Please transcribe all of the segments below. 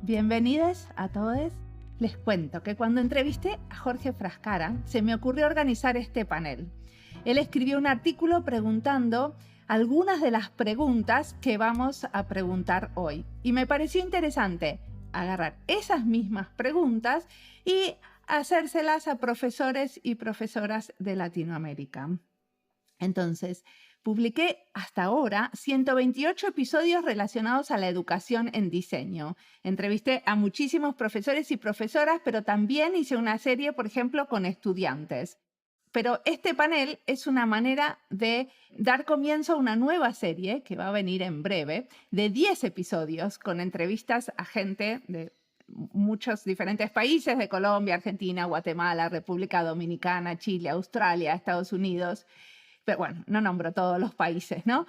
Bienvenidos a todos. Les cuento que cuando entrevisté a Jorge Frascara, se me ocurrió organizar este panel. Él escribió un artículo preguntando algunas de las preguntas que vamos a preguntar hoy. Y me pareció interesante agarrar esas mismas preguntas y hacérselas a profesores y profesoras de Latinoamérica. Entonces, publiqué hasta ahora 128 episodios relacionados a la educación en diseño. Entrevisté a muchísimos profesores y profesoras, pero también hice una serie, por ejemplo, con estudiantes. Pero este panel es una manera de dar comienzo a una nueva serie que va a venir en breve, de 10 episodios con entrevistas a gente de muchos diferentes países, de Colombia, Argentina, Guatemala, República Dominicana, Chile, Australia, Estados Unidos. Pero bueno, no nombro todos los países, ¿no?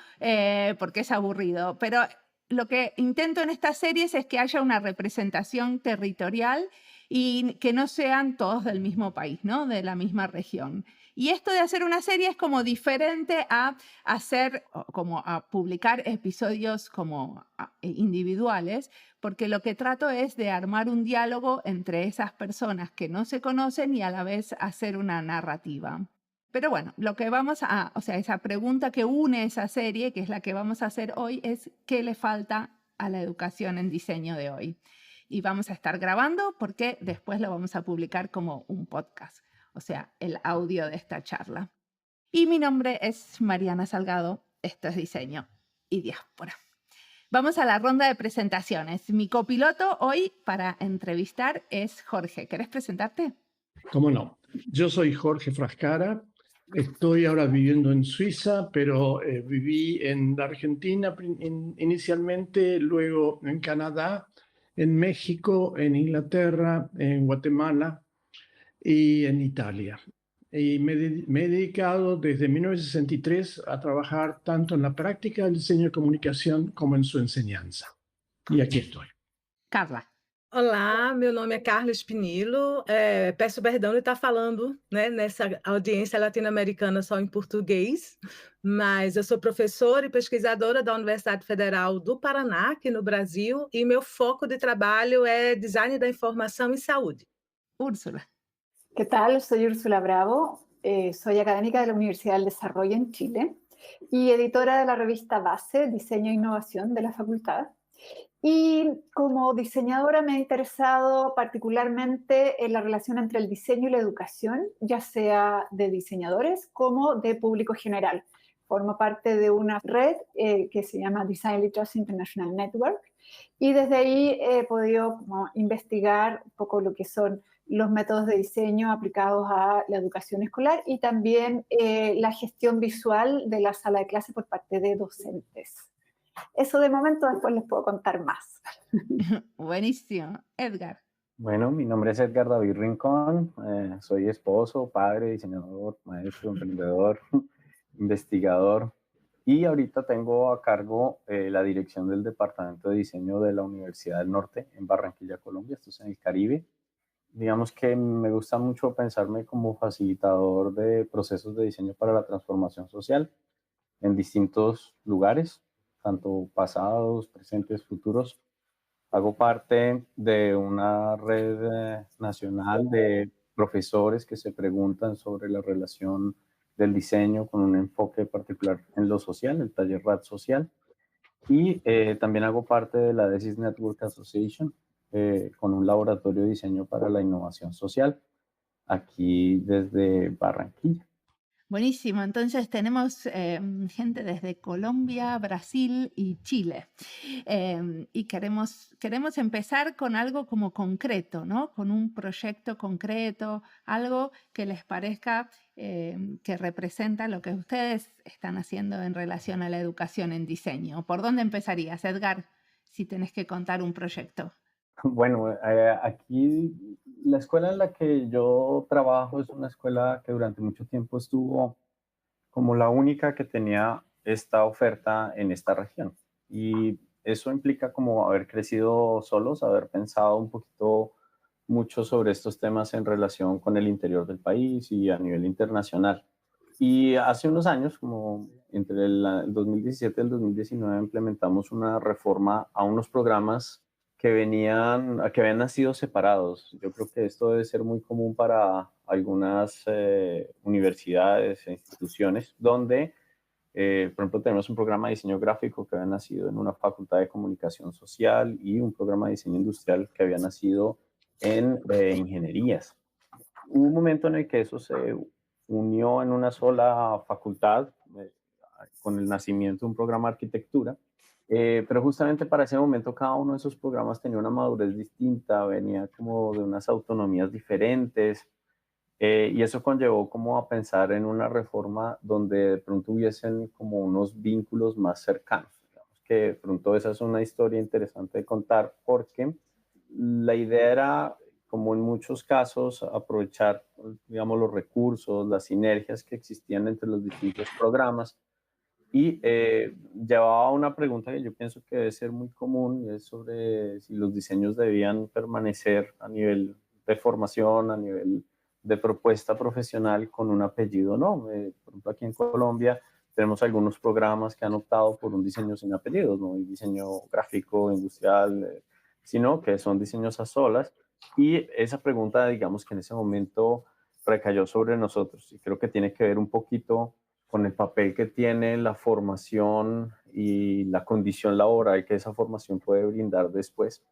Porque es aburrido. Pero lo que intento en estas series es que haya una representación territorial y que no sean todos del mismo país, ¿no? De la misma región. Y esto de hacer una serie es como diferente a hacer, como a publicar episodios como individuales, porque lo que trato es de armar un diálogo entre esas personas que no se conocen y a la vez hacer una narrativa. Pero bueno, lo que esa pregunta que une esa serie, que es la que vamos a hacer hoy, es ¿qué le falta a la educación en diseño de hoy? Y vamos a estar grabando porque después lo vamos a publicar como un podcast, o sea, el audio de esta charla. Y mi nombre es Mariana Salgado, esto es Diseño y Diáspora. Vamos a la ronda de presentaciones. Mi copiloto hoy para entrevistar es Jorge. ¿Querés presentarte? ¿Cómo no? Yo soy Jorge Frascara. Estoy ahora viviendo en Suiza, pero viví en la Argentina inicialmente, luego en Canadá, en México, en Inglaterra, en Guatemala y en Italia. Y me he dedicado desde 1963 a trabajar tanto en la práctica del diseño de comunicación como en su enseñanza. E aqui estou. Carla. Olá, meu nome é Carla Spinillo. Peço perdão de estar falando, né, nessa audiência latino-americana só em português, mas eu sou professora e pesquisadora da Universidade Federal do Paraná, aqui no Brasil, e meu foco de trabalho é design da informação e saúde. Úrsula. ¿Qué tal? Soy Úrsula Bravo, soy académica de la Universidad del Desarrollo en Chile y editora de la revista Base, Diseño e Innovación de la Facultad. Y como diseñadora me he interesado particularmente en la relación entre el diseño y la educación, ya sea de diseñadores como de público general. Formo parte de una red que se llama Design Literacy International Network y desde ahí he podido investigar un poco lo que son los métodos de diseño aplicados a la educación escolar y también la gestión visual de la sala de clase por parte de docentes. Eso de momento, después les puedo contar más. Buenísimo. Edgar. Bueno, mi nombre es Edgar David Rincón, soy esposo, padre, diseñador, maestro, emprendedor, investigador y ahorita tengo a cargo la dirección del Departamento de Diseño de la Universidad del Norte en Barranquilla, Colombia, esto es en el Caribe. Digamos que me gusta mucho pensarme como facilitador de procesos de diseño para la transformación social en distintos lugares, tanto pasados, presentes, futuros. Hago parte de una red nacional de profesores que se preguntan sobre la relación del diseño con un enfoque particular en lo social, el taller RAD social. Y también hago parte de la DESIS Network Association, con un laboratorio de diseño para la innovación social, aquí desde Barranquilla. Buenísimo, entonces tenemos gente desde Colombia, Brasil y Chile. Y queremos empezar con algo como concreto, ¿no? Con un proyecto concreto, algo que les parezca que representa lo que ustedes están haciendo en relación a la educación en diseño. ¿Por dónde empezarías, Edgar, si tenés que contar un proyecto? Bueno, aquí la escuela en la que yo trabajo es una escuela que durante mucho tiempo estuvo como la única que tenía esta oferta en esta región. Y eso implica como haber crecido solos, haber pensado un poquito mucho sobre estos temas en relación con el interior del país y a nivel internacional. Y hace unos años, como entre el 2017 y el 2019, implementamos una reforma a unos programas que habían nacido separados. Yo creo que esto debe ser muy común para algunas universidades e instituciones donde, por ejemplo, tenemos un programa de diseño gráfico que había nacido en una facultad de comunicación social y un programa de diseño industrial que había nacido en ingenierías. Hubo un momento en el que eso se unió en una sola facultad con el nacimiento de un programa de arquitectura. Pero justamente para ese momento cada uno de esos programas tenía una madurez distinta, venía como de unas autonomías diferentes, y eso conllevó como a pensar en una reforma donde de pronto hubiesen como unos vínculos más cercanos. Digamos que de pronto esa es una historia interesante de contar porque la idea era, como en muchos casos, aprovechar, digamos, los recursos, las sinergias que existían entre los distintos programas. Y llevaba a una pregunta que yo pienso que debe ser muy común, y es sobre si los diseños debían permanecer a nivel de formación, a nivel de propuesta profesional con un apellido o no. Por ejemplo, aquí en Colombia tenemos algunos programas que han optado por un diseño sin apellidos, no hay diseño gráfico, industrial, sino que son diseños a solas. Y esa pregunta, digamos que en ese momento recayó sobre nosotros, y creo que tiene que ver un poquito con el papel que tiene la formación y la condición laboral que esa formación puede brindar después.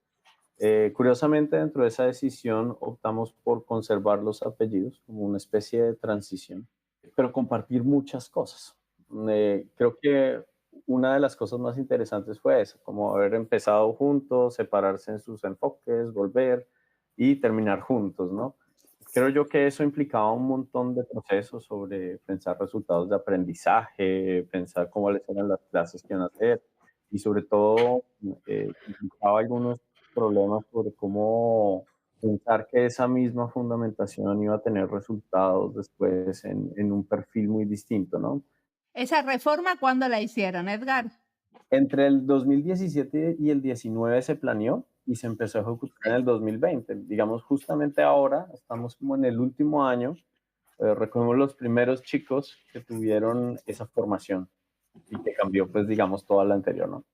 Curiosamente, dentro de esa decisión optamos por conservar los apellidos como una especie de transición, pero compartir muchas cosas. Creo que una de las cosas más interesantes fue eso, como haber empezado juntos, separarse en sus enfoques, volver y terminar juntos, ¿no? Creo yo que eso implicaba un montón de procesos sobre pensar resultados de aprendizaje, pensar cuáles eran las clases que iban a hacer y sobre todo implicaba algunos problemas sobre cómo pensar que esa misma fundamentación iba a tener resultados después en un perfil muy distinto, ¿no? ¿Esa reforma cuándo la hicieron, Edgar? Entre el 2017 y el 19 se planeó y se empezó a ejecutar en el 2020. Digamos, justamente ahora estamos como en el último año, recogemos los primeros chicos que tuvieron esa formación y que cambió, pues, digamos, toda la anterior, ¿no?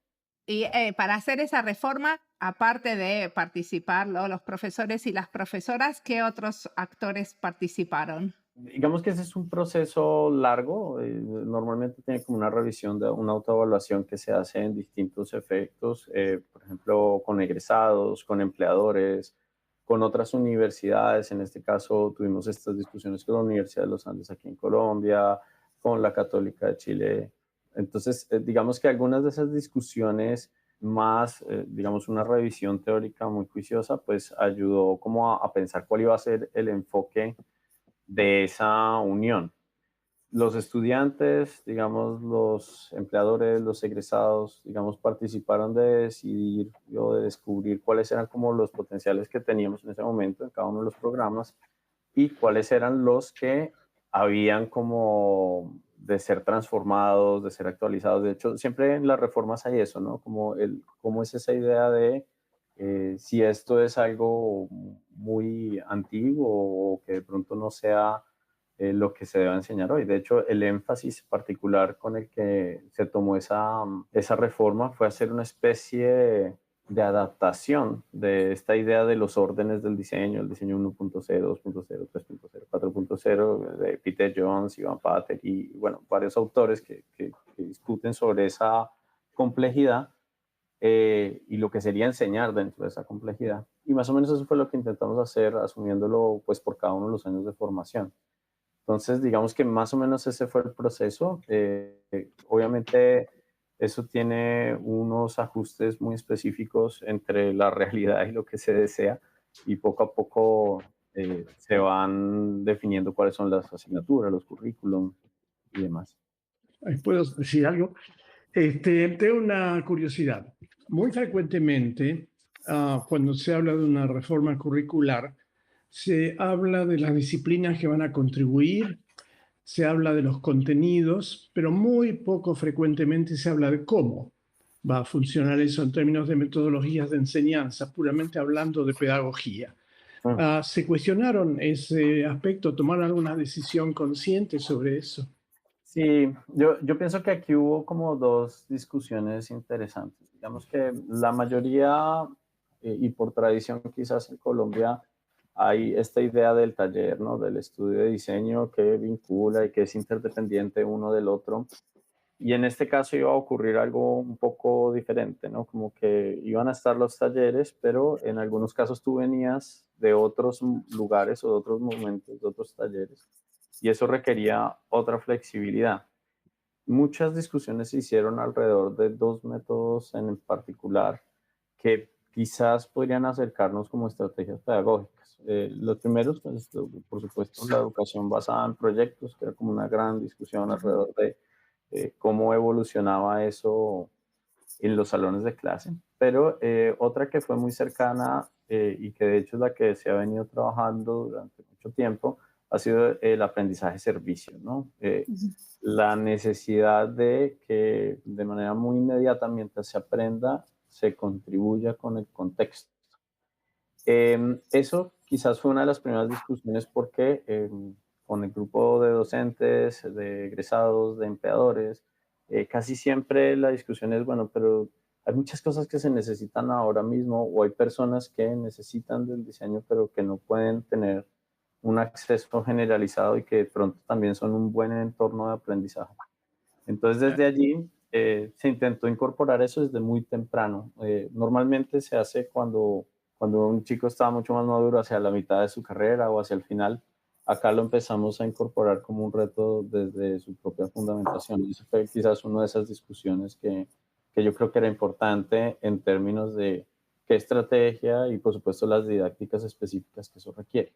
Y para hacer esa reforma, aparte de participar, ¿no?, los profesores y las profesoras, ¿qué otros actores participaron? Digamos que ese es un proceso largo, normalmente tiene como una revisión, de una autoevaluación que se hace en distintos efectos, por ejemplo, con egresados, con empleadores, con otras universidades. En este caso tuvimos estas discusiones con la Universidad de los Andes aquí en Colombia, con la Católica de Chile. Entonces, digamos que algunas de esas discusiones más, digamos, una revisión teórica muy juiciosa, pues ayudó como a pensar cuál iba a ser el enfoque de esa unión. Los estudiantes, digamos, los empleadores, los egresados, digamos, participaron de decidir o de descubrir cuáles eran como los potenciales que teníamos en ese momento en cada uno de los programas y cuáles eran los que habían como de ser transformados, de ser actualizados. De hecho, siempre en las reformas hay eso, ¿no? Cómo es esa idea de si esto es algo muy antiguo o que de pronto no sea lo que se debe enseñar hoy. De hecho, el énfasis particular con el que se tomó esa reforma fue hacer una especie de adaptación de esta idea de los órdenes del diseño, el diseño 1.0, 2.0, 3.0, 4.0, de Peter Jones, Ivan Pater y, bueno, varios autores que discuten sobre esa complejidad y lo que sería enseñar dentro de esa complejidad. Y más o menos eso fue lo que intentamos hacer, asumiéndolo pues por cada uno de los años de formación. Entonces, digamos que más o menos ese fue el proceso. Obviamente, eso tiene unos ajustes muy específicos entre la realidad y lo que se desea, y poco a poco se van definiendo cuáles son las asignaturas, los currículum y demás. ¿Puedo decir algo? Tengo una curiosidad. Muy frecuentemente, cuando se habla de una reforma curricular, se habla de las disciplinas que van a contribuir, se habla de los contenidos, pero muy poco frecuentemente se habla de cómo va a funcionar eso en términos de metodologías de enseñanza, puramente hablando de pedagogía. ¿Se cuestionaron ese aspecto? ¿Tomaron alguna decisión consciente sobre eso? Sí, yo pienso que aquí hubo como dos discusiones interesantes. Digamos que la mayoría y por tradición quizás en Colombia hay esta idea del taller, ¿no? Del estudio de diseño que vincula y que es interdependiente uno del otro. Y en este caso iba a ocurrir algo un poco diferente, ¿no? Como que iban a estar los talleres, pero en algunos casos tú venías de otros lugares o de otros momentos, de otros talleres, y eso requería otra flexibilidad. Muchas discusiones se hicieron alrededor de dos métodos en particular que quizás podrían acercarnos como estrategias pedagógicas. Los primeros, pues, por supuesto, la educación basada en proyectos, que era como una gran discusión alrededor de cómo evolucionaba eso en los salones de clase. Pero otra que fue muy cercana y que de hecho es la que se ha venido trabajando durante mucho tiempo ha sido el aprendizaje servicio, ¿no? La necesidad de que de manera muy inmediata, mientras se aprenda, se contribuya con el contexto. Eso quizás fue una de las primeras discusiones porque con el grupo de docentes, de egresados, de empleadores, casi siempre la discusión es, bueno, pero hay muchas cosas que se necesitan ahora mismo o hay personas que necesitan del diseño pero que no pueden tener un acceso generalizado y que de pronto también son un buen entorno de aprendizaje. Entonces desde allí se intentó incorporar eso desde muy temprano. Normalmente se hace cuando un chico está mucho más maduro hacia la mitad de su carrera o hacia el final. Acá lo empezamos a incorporar como un reto desde su propia fundamentación. Y eso fue quizás una de esas discusiones que yo creo que era importante en términos de qué estrategia y por supuesto las didácticas específicas que eso requiere.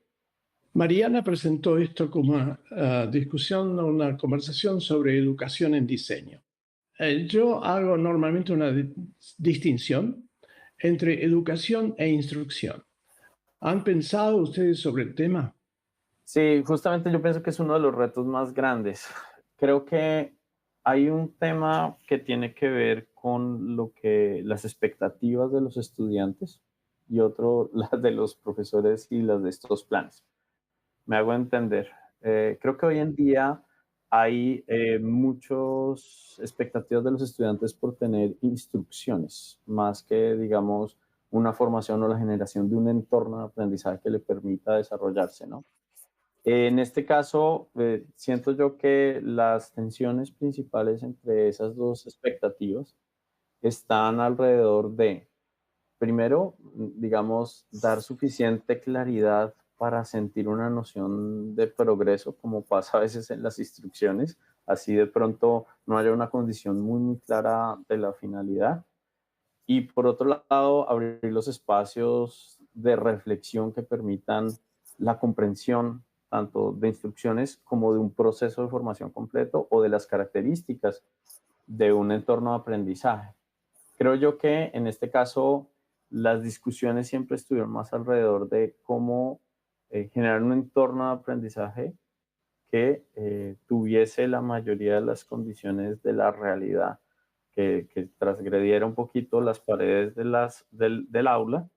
Mariana presentó esto como una discusión, una conversación sobre educación en diseño. Yo hago normalmente una distinción entre educación e instrucción. ¿Han pensado ustedes sobre el tema? Sí, justamente yo pienso que es uno de los retos más grandes. Creo que hay un tema que tiene que ver con las expectativas de los estudiantes y otro las de los profesores y las de estos planes. Me hago entender. Creo que hoy en día hay muchas expectativas de los estudiantes por tener instrucciones, más que, digamos, una formación o la generación de un entorno de aprendizaje que le permita desarrollarse, ¿no? En este caso, siento yo que las tensiones principales entre esas dos expectativas están alrededor de, primero, digamos, dar suficiente claridad para sentir una noción de progreso, como pasa a veces en las instrucciones, así de pronto no haya una condición muy, muy clara de la finalidad. Y por otro lado, abrir los espacios de reflexión que permitan la comprensión tanto de instrucciones como de un proceso de formación completo o de las características de un entorno de aprendizaje. Creo yo que en este caso las discusiones siempre estuvieron más alrededor de cómo generar un entorno de aprendizaje que tuviese la mayoría de las condiciones de la realidad, que transgrediera un poquito las paredes del aula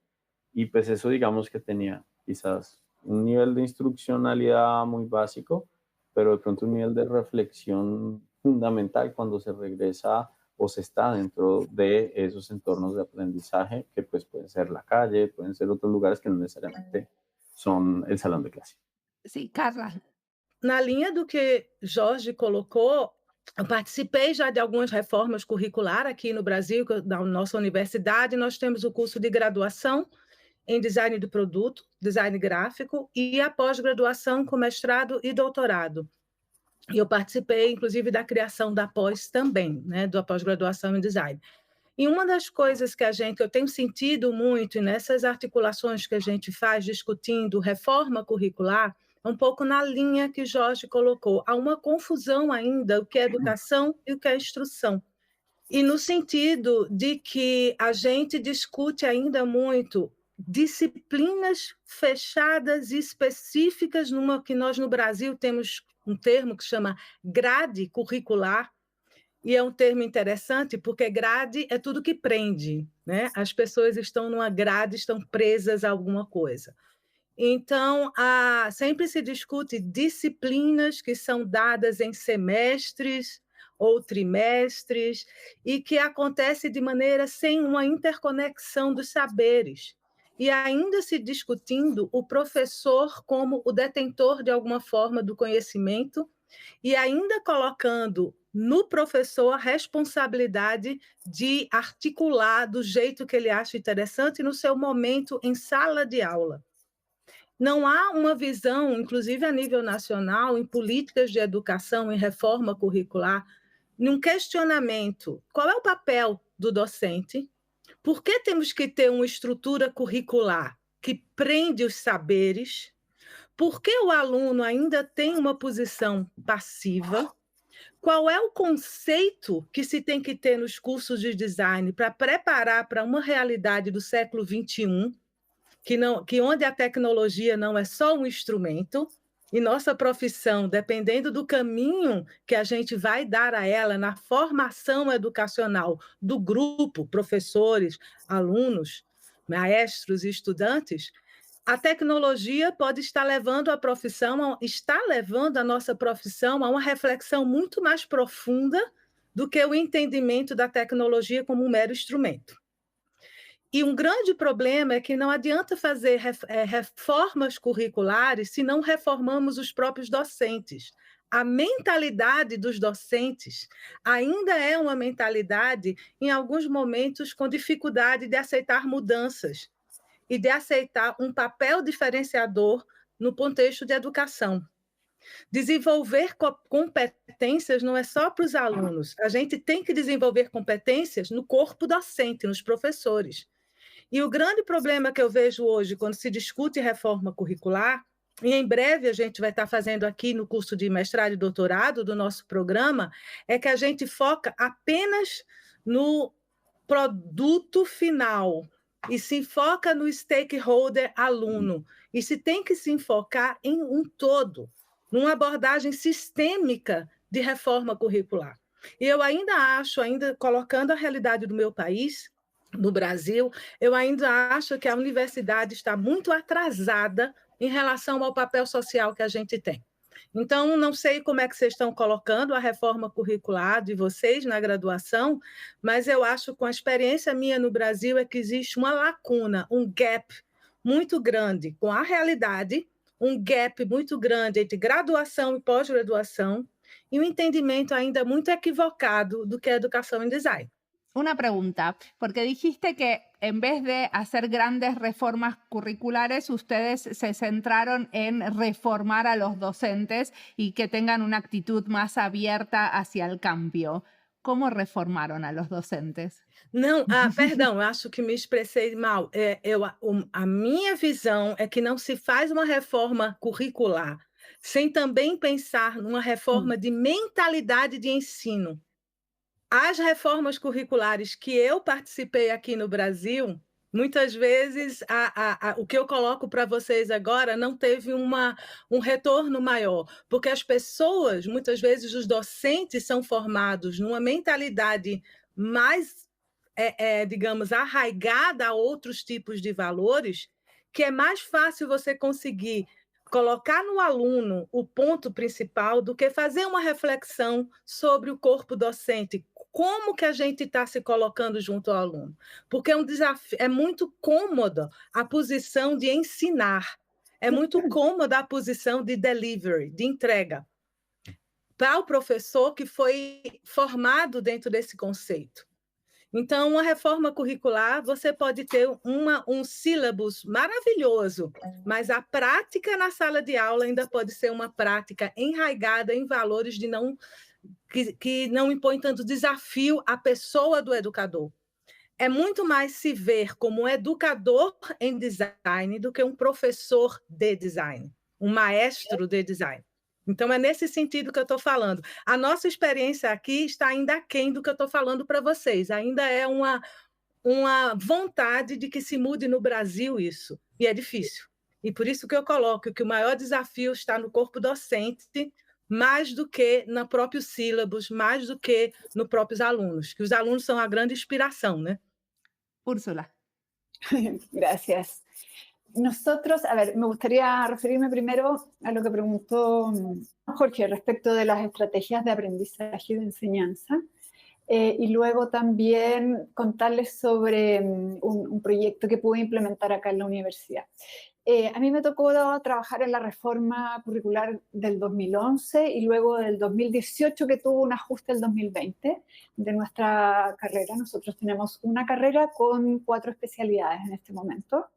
y pues eso digamos que tenía quizás un nivel de instruccionalidad muy básico, pero de pronto un nivel de reflexión fundamental cuando se regresa o se está dentro de esos entornos de aprendizaje que pues pueden ser la calle, pueden ser otros lugares que no necesariamente son el salón de clase. Sí, Carla. Na linha do que Jorge colocou, eu participei já de algumas reformas curricular aqui no Brasil, da nossa universidade. Nós temos o curso de graduação em design do produto, design gráfico, e a pós-graduação com mestrado e doutorado. E eu participei, inclusive, da criação da pós também, né, da pós-graduação em design. E uma das coisas que eu tenho sentido muito nessas articulações que a gente faz discutindo reforma curricular, é um pouco na linha que Jorge colocou. Há uma confusão ainda, o que é educação e o que é instrução. E no sentido de que a gente discute ainda muito disciplinas fechadas e específicas, numa que nós no Brasil temos um termo que chama grade curricular, e é um termo interessante porque grade é tudo que prende, né? As pessoas estão numa grade, estão presas a alguma coisa. Então, sempre se discute disciplinas que são dadas em semestres ou trimestres, e que acontece de maneira sem uma interconexão dos saberes. E ainda se discutindo o professor como o detentor, de alguma forma, do conhecimento, e ainda colocando no professor a responsabilidade de articular do jeito que ele acha interessante no seu momento em sala de aula. Não há uma visão, inclusive a nível nacional, em políticas de educação, em reforma curricular, num questionamento: qual é o papel do docente? Por que temos que ter uma estrutura curricular que prende os saberes? Por que o aluno ainda tem uma posição passiva? Qual é o conceito que se tem que ter nos cursos de design para preparar para uma realidade do século XXI, que onde a tecnologia não é só um instrumento, e nossa profissão, dependendo do caminho que a gente vai dar a ela na formação educacional do grupo, professores, alunos, maestros e estudantes, a tecnologia pode estar levando a profissão, está levando a nossa profissão a uma reflexão muito mais profunda do que o entendimento da tecnologia como um mero instrumento. E um grande problema é que não adianta fazer reformas curriculares se não reformamos os próprios docentes. A mentalidade dos docentes ainda é uma mentalidade, em alguns momentos, com dificuldade de aceitar mudanças e de aceitar um papel diferenciador no contexto de educação. Desenvolver competências não é só para os alunos, a gente tem que desenvolver competências no corpo docente, nos professores. E o grande problema que eu vejo hoje, quando se discute reforma curricular, e em breve a gente vai estar fazendo aqui no curso de mestrado e doutorado do nosso programa, é que a gente foca apenas no produto final, e se foca no stakeholder aluno, e se tem que se enfocar em um todo, numa abordagem sistêmica de reforma curricular. E eu ainda acho, ainda colocando a realidade do meu país, no Brasil, eu ainda acho que a universidade está muito atrasada em relação ao papel social que a gente tem. Então, não sei como é que vocês estão colocando a reforma curricular de vocês na graduação, mas eu acho, com a experiência minha no Brasil, é que existe uma lacuna, um gap muito grande com a realidade, um gap muito grande entre graduação e pós-graduação, e um entendimento ainda muito equivocado do que é educação em design. Una pregunta, porque dijiste que en vez de hacer grandes reformas curriculares, ustedes se centraron en reformar a los docentes y que tengan una actitud más abierta hacia el cambio. ¿Cómo reformaron a los docentes? Não, perdão, acho que me expressei mal. A minha visão é que não se faz uma reforma curricular sem também pensar numa reforma de mentalidade de ensino. As reformas curriculares que eu participei aqui no Brasil, muitas vezes o que eu coloco para vocês agora não teve um retorno maior, porque as pessoas, muitas vezes os docentes, são formados numa mentalidade mais, digamos, arraigada a outros tipos de valores, que é mais fácil você conseguir colocar no aluno o ponto principal do que fazer uma reflexão sobre o corpo docente. Como que a gente está se colocando junto ao aluno? Porque é um desafio, é muito cômoda a posição de ensinar, é muito cômoda a posição de delivery, de entrega, para o professor que foi formado dentro desse conceito. Então, uma reforma curricular, você pode ter um sílabus maravilhoso, mas a prática na sala de aula ainda pode ser uma prática enraigada em valores de que não impõe tanto desafio à pessoa do educador. É muito mais se ver como um educador em design do que um professor de design, um maestro de design. Então, é nesse sentido que eu estou falando. A nossa experiência aqui está ainda aquém do que eu estou falando para vocês. Ainda é uma vontade de que se mude no Brasil isso. E é difícil. E por isso que eu coloco que o maior desafio está no corpo docente, mais do que no próprio sílabus, mais do que nos próprios alunos, que os alunos são a grande inspiração, né? Úrsula. Gracias. Nosotros, a ver, me gustaría referirme primero a lo que preguntó Jorge respecto de las estrategias de aprendizaje y de enseñanza. Y luego también contarles sobre un proyecto que pude implementar acá en la universidad. A mí me tocó trabajar en la reforma curricular del 2011 y luego del 2018 que tuvo un ajuste el 2020 de nuestra carrera. Nosotros tenemos una carrera con 4 especialidades en este momento.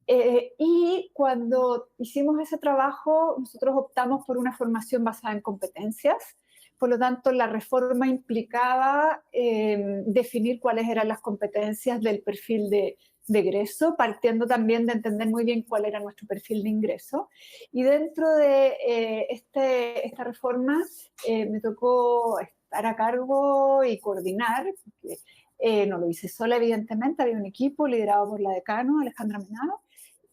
Y cuando hicimos ese trabajo, nosotros optamos por una formación basada en competencias. Por lo tanto, la reforma implicaba definir cuáles eran las competencias del perfil de egreso, partiendo también de entender muy bien cuál era nuestro perfil de ingreso. Y dentro de esta reforma me tocó estar a cargo y coordinar, porque no lo hice sola, evidentemente, había un equipo liderado por la decano, Alejandra Menado,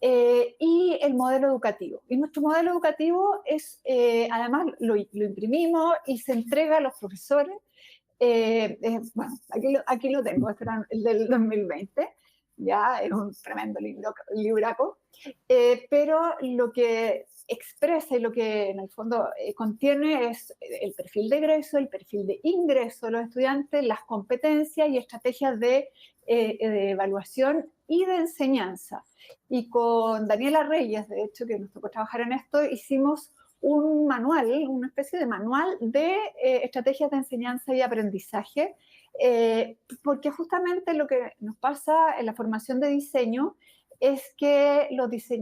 y el modelo educativo. Y nuestro modelo educativo es, además, lo imprimimos y se entrega a los profesores. Bueno, aquí lo tengo, este era el del 2020, ya es un tremendo libraco, pero lo que expresa y lo que en el fondo contiene es el perfil de egreso, el perfil de ingreso de los estudiantes, las competencias y estrategias de evaluación y de enseñanza. Y con Daniela Reyes, de hecho, que nos tocó trabajar en esto, hicimos un manual, una especie de manual de estrategias de enseñanza y aprendizaje, porque justamente lo que nos pasa en la formación de diseño es que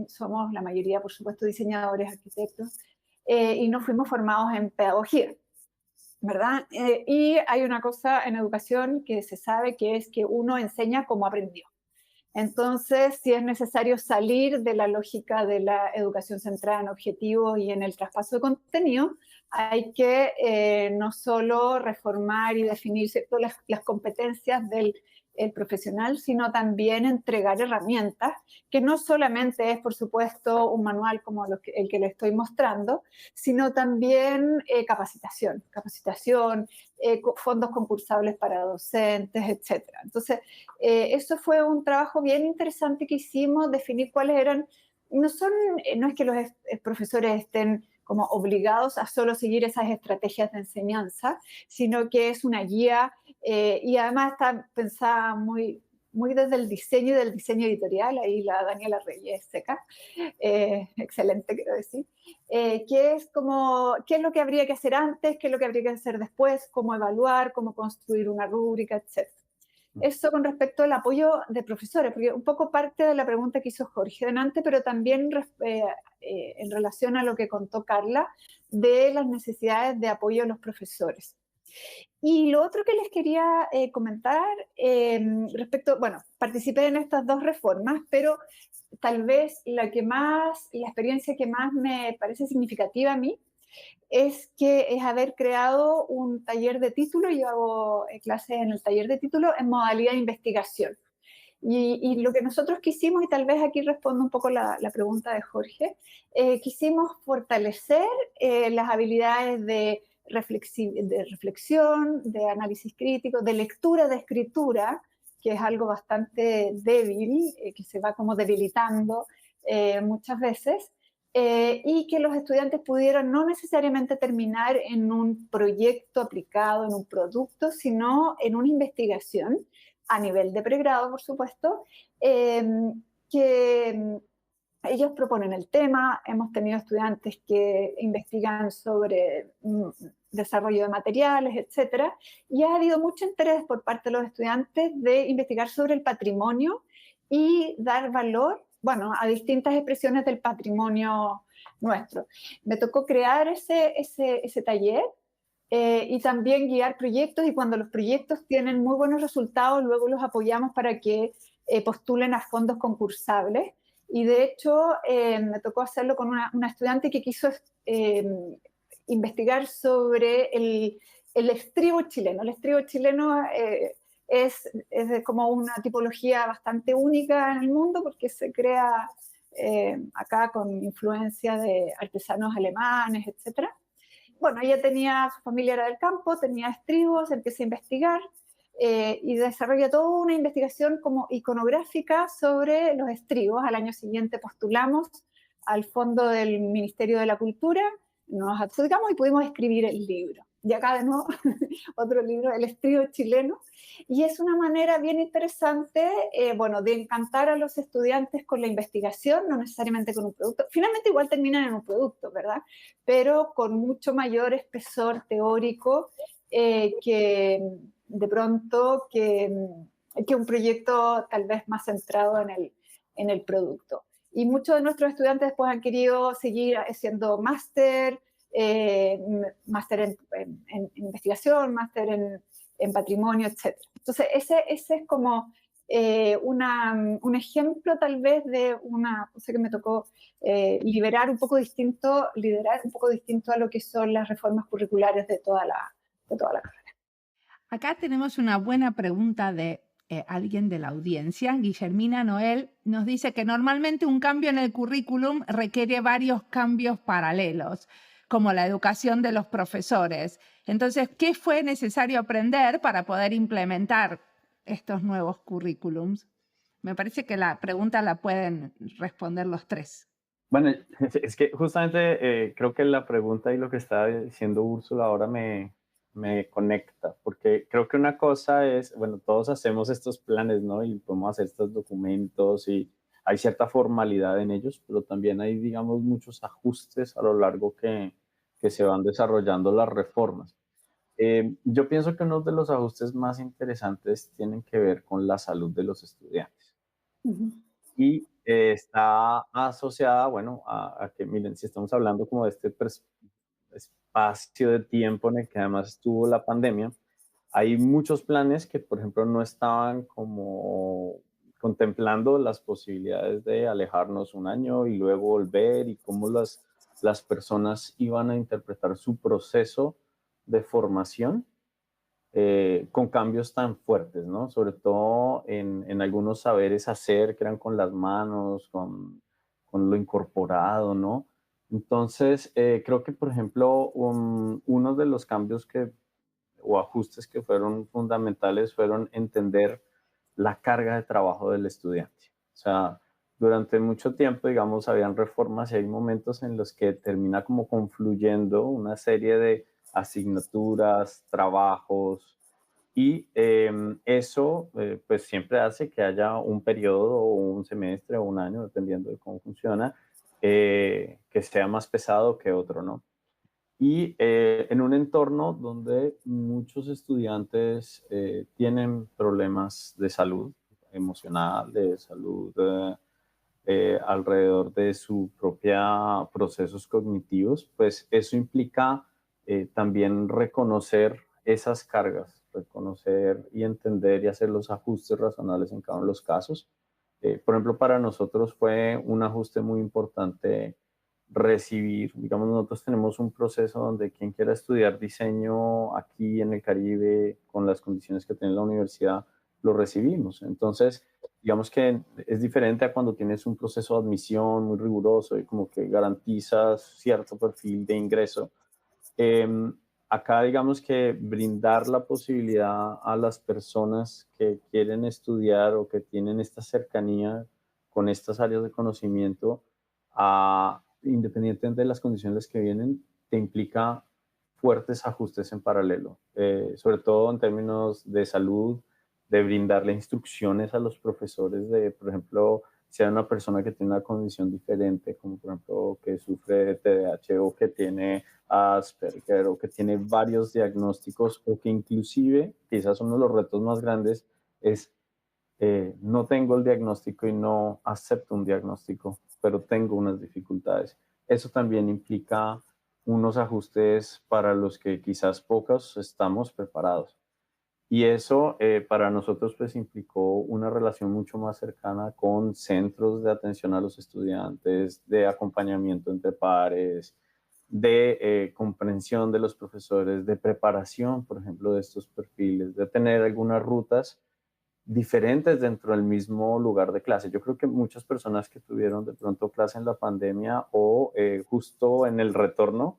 somos la mayoría, por supuesto, diseñadores, arquitectos, y no fuimos formados en pedagogía, ¿verdad? Y hay una cosa en educación que se sabe, que es que uno enseña como aprendió. Entonces, si es necesario salir de la lógica de la educación centrada en objetivos y en el traspaso de contenido, hay que no solo reformar y definir las competencias del profesional, sino también entregar herramientas, que no solamente es, por supuesto, un manual como el que le estoy mostrando, sino también capacitación, fondos concursables para docentes, etc. Entonces, eso fue un trabajo bien interesante que hicimos, definir cuáles eran, no es que los profesores estén como obligados a solo seguir esas estrategias de enseñanza, sino que es una guía y además está pensada muy desde el diseño y del diseño editorial, ahí la Daniela Reyes seca, excelente quiero decir, que es como qué es lo que habría que hacer antes, qué es lo que habría que hacer después, cómo evaluar, cómo construir una rúbrica, etc. Eso con respecto al apoyo de profesores, porque un poco parte de la pregunta que hizo Jorge delante, pero también en relación a lo que contó Carla, de las necesidades de apoyo a los profesores. Y lo otro que les quería comentar respecto, bueno, participé en estas 2 reformas, pero tal vez la experiencia que más me parece significativa a mí es haber creado un taller de título. Yo hago clases en el taller de título en modalidad de investigación. Y lo que nosotros quisimos, y tal vez aquí respondo un poco la pregunta de Jorge, quisimos fortalecer las habilidades de reflexión, de análisis crítico, de lectura, de escritura, que es algo bastante débil, que se va como debilitando muchas veces, y que los estudiantes pudieran no necesariamente terminar en un proyecto aplicado, en un producto, sino en una investigación a nivel de pregrado, por supuesto, que ellos proponen el tema. Hemos tenido estudiantes que investigan sobre desarrollo de materiales, etc. Y ha habido mucho interés por parte de los estudiantes de investigar sobre el patrimonio y dar valor, bueno, a distintas expresiones del patrimonio nuestro. Me tocó crear ese taller y también guiar proyectos, y cuando los proyectos tienen muy buenos resultados, luego los apoyamos para que postulen a fondos concursables. Y de hecho, me tocó hacerlo con una estudiante que quiso investigar sobre el estribo chileno. El estribo chileno es como una tipología bastante única en el mundo, porque se crea acá con influencia de artesanos alemanes, etc. Bueno, ella su familia era del campo, tenía estribos, empecé a investigar, y desarrolla toda una investigación como iconográfica sobre los estribos. Al año siguiente postulamos al fondo del Ministerio de la Cultura, nos adjudicamos y pudimos escribir el libro. Y acá de nuevo otro libro, El estribo chileno, y es una manera bien interesante, bueno, de encantar a los estudiantes con la investigación, no necesariamente con un producto. Finalmente igual terminan en un producto, ¿verdad? Pero con mucho mayor espesor teórico que de pronto que un proyecto tal vez más centrado en el producto. Y muchos de nuestros estudiantes después han querido seguir haciendo máster, máster en investigación, máster en patrimonio, etc. Entonces, ese es como un ejemplo tal vez de una cosa que me tocó liderar un poco distinto a lo que son las reformas curriculares de toda la carrera. Acá tenemos una buena pregunta de alguien de la audiencia. Guillermina Noel nos dice que normalmente un cambio en el currículum requiere varios cambios paralelos, como la educación de los profesores. Entonces, ¿qué fue necesario aprender para poder implementar estos nuevos currículums? Me parece que la pregunta la pueden responder los tres. Bueno, es que justamente creo que la pregunta y lo que está diciendo Úrsula ahora me conecta, porque creo que una cosa es, bueno, todos hacemos estos planes, ¿no? Y podemos hacer estos documentos y hay cierta formalidad en ellos, pero también hay, digamos, muchos ajustes a lo largo que se van desarrollando las reformas. Yo pienso que uno de los ajustes más interesantes tienen que ver con la salud de los estudiantes. Y está asociada, bueno, a que, miren, si estamos hablando como de este espacio de tiempo en el que además estuvo la pandemia, hay muchos planes que, por ejemplo, no estaban como contemplando las posibilidades de alejarnos un año y luego volver y cómo las personas iban a interpretar su proceso de formación con cambios tan fuertes, ¿no? Sobre todo en algunos saberes hacer que eran con las manos, con lo incorporado, ¿no? Entonces, creo que, por ejemplo, uno de los cambios o ajustes que fueron fundamentales fueron entender la carga de trabajo del estudiante. O sea, durante mucho tiempo, digamos, habían reformas y hay momentos en los que termina como confluyendo una serie de asignaturas, trabajos, y eso pues siempre hace que haya un periodo o un semestre o un año, dependiendo de cómo funciona, que sea más pesado que otro, ¿no? Y en un entorno donde muchos estudiantes tienen problemas de salud emocional, de salud alrededor de su propia procesos cognitivos, pues eso implica también reconocer esas cargas, reconocer y entender y hacer los ajustes razonables en cada uno de los casos. Por ejemplo, para nosotros fue un ajuste muy importante recibir, digamos, nosotros tenemos un proceso donde quien quiera estudiar diseño aquí en el Caribe con las condiciones que tiene la universidad, lo recibimos. Entonces, digamos que es diferente a cuando tienes un proceso de admisión muy riguroso y como que garantizas cierto perfil de ingreso. Acá digamos que brindar la posibilidad a las personas que quieren estudiar o que tienen esta cercanía con estas áreas de conocimiento, independientemente de las condiciones que vienen, te implica fuertes ajustes en paralelo, sobre todo en términos de salud, de brindarle instrucciones a los profesores de, por ejemplo, si hay una persona que tiene una condición diferente, como por ejemplo que sufre de TDAH o que tiene Asperger o que tiene varios diagnósticos o que inclusive, quizás uno de los retos más grandes es no tengo el diagnóstico y no acepto un diagnóstico, pero tengo unas dificultades. Eso también implica unos ajustes para los que quizás pocos estamos preparados. Y eso para nosotros pues implicó una relación mucho más cercana con centros de atención a los estudiantes, de acompañamiento entre pares, de comprensión de los profesores, de preparación, por ejemplo, de estos perfiles, de tener algunas rutas diferentes dentro del mismo lugar de clase. Yo creo que muchas personas que tuvieron de pronto clase en la pandemia o justo en el retorno,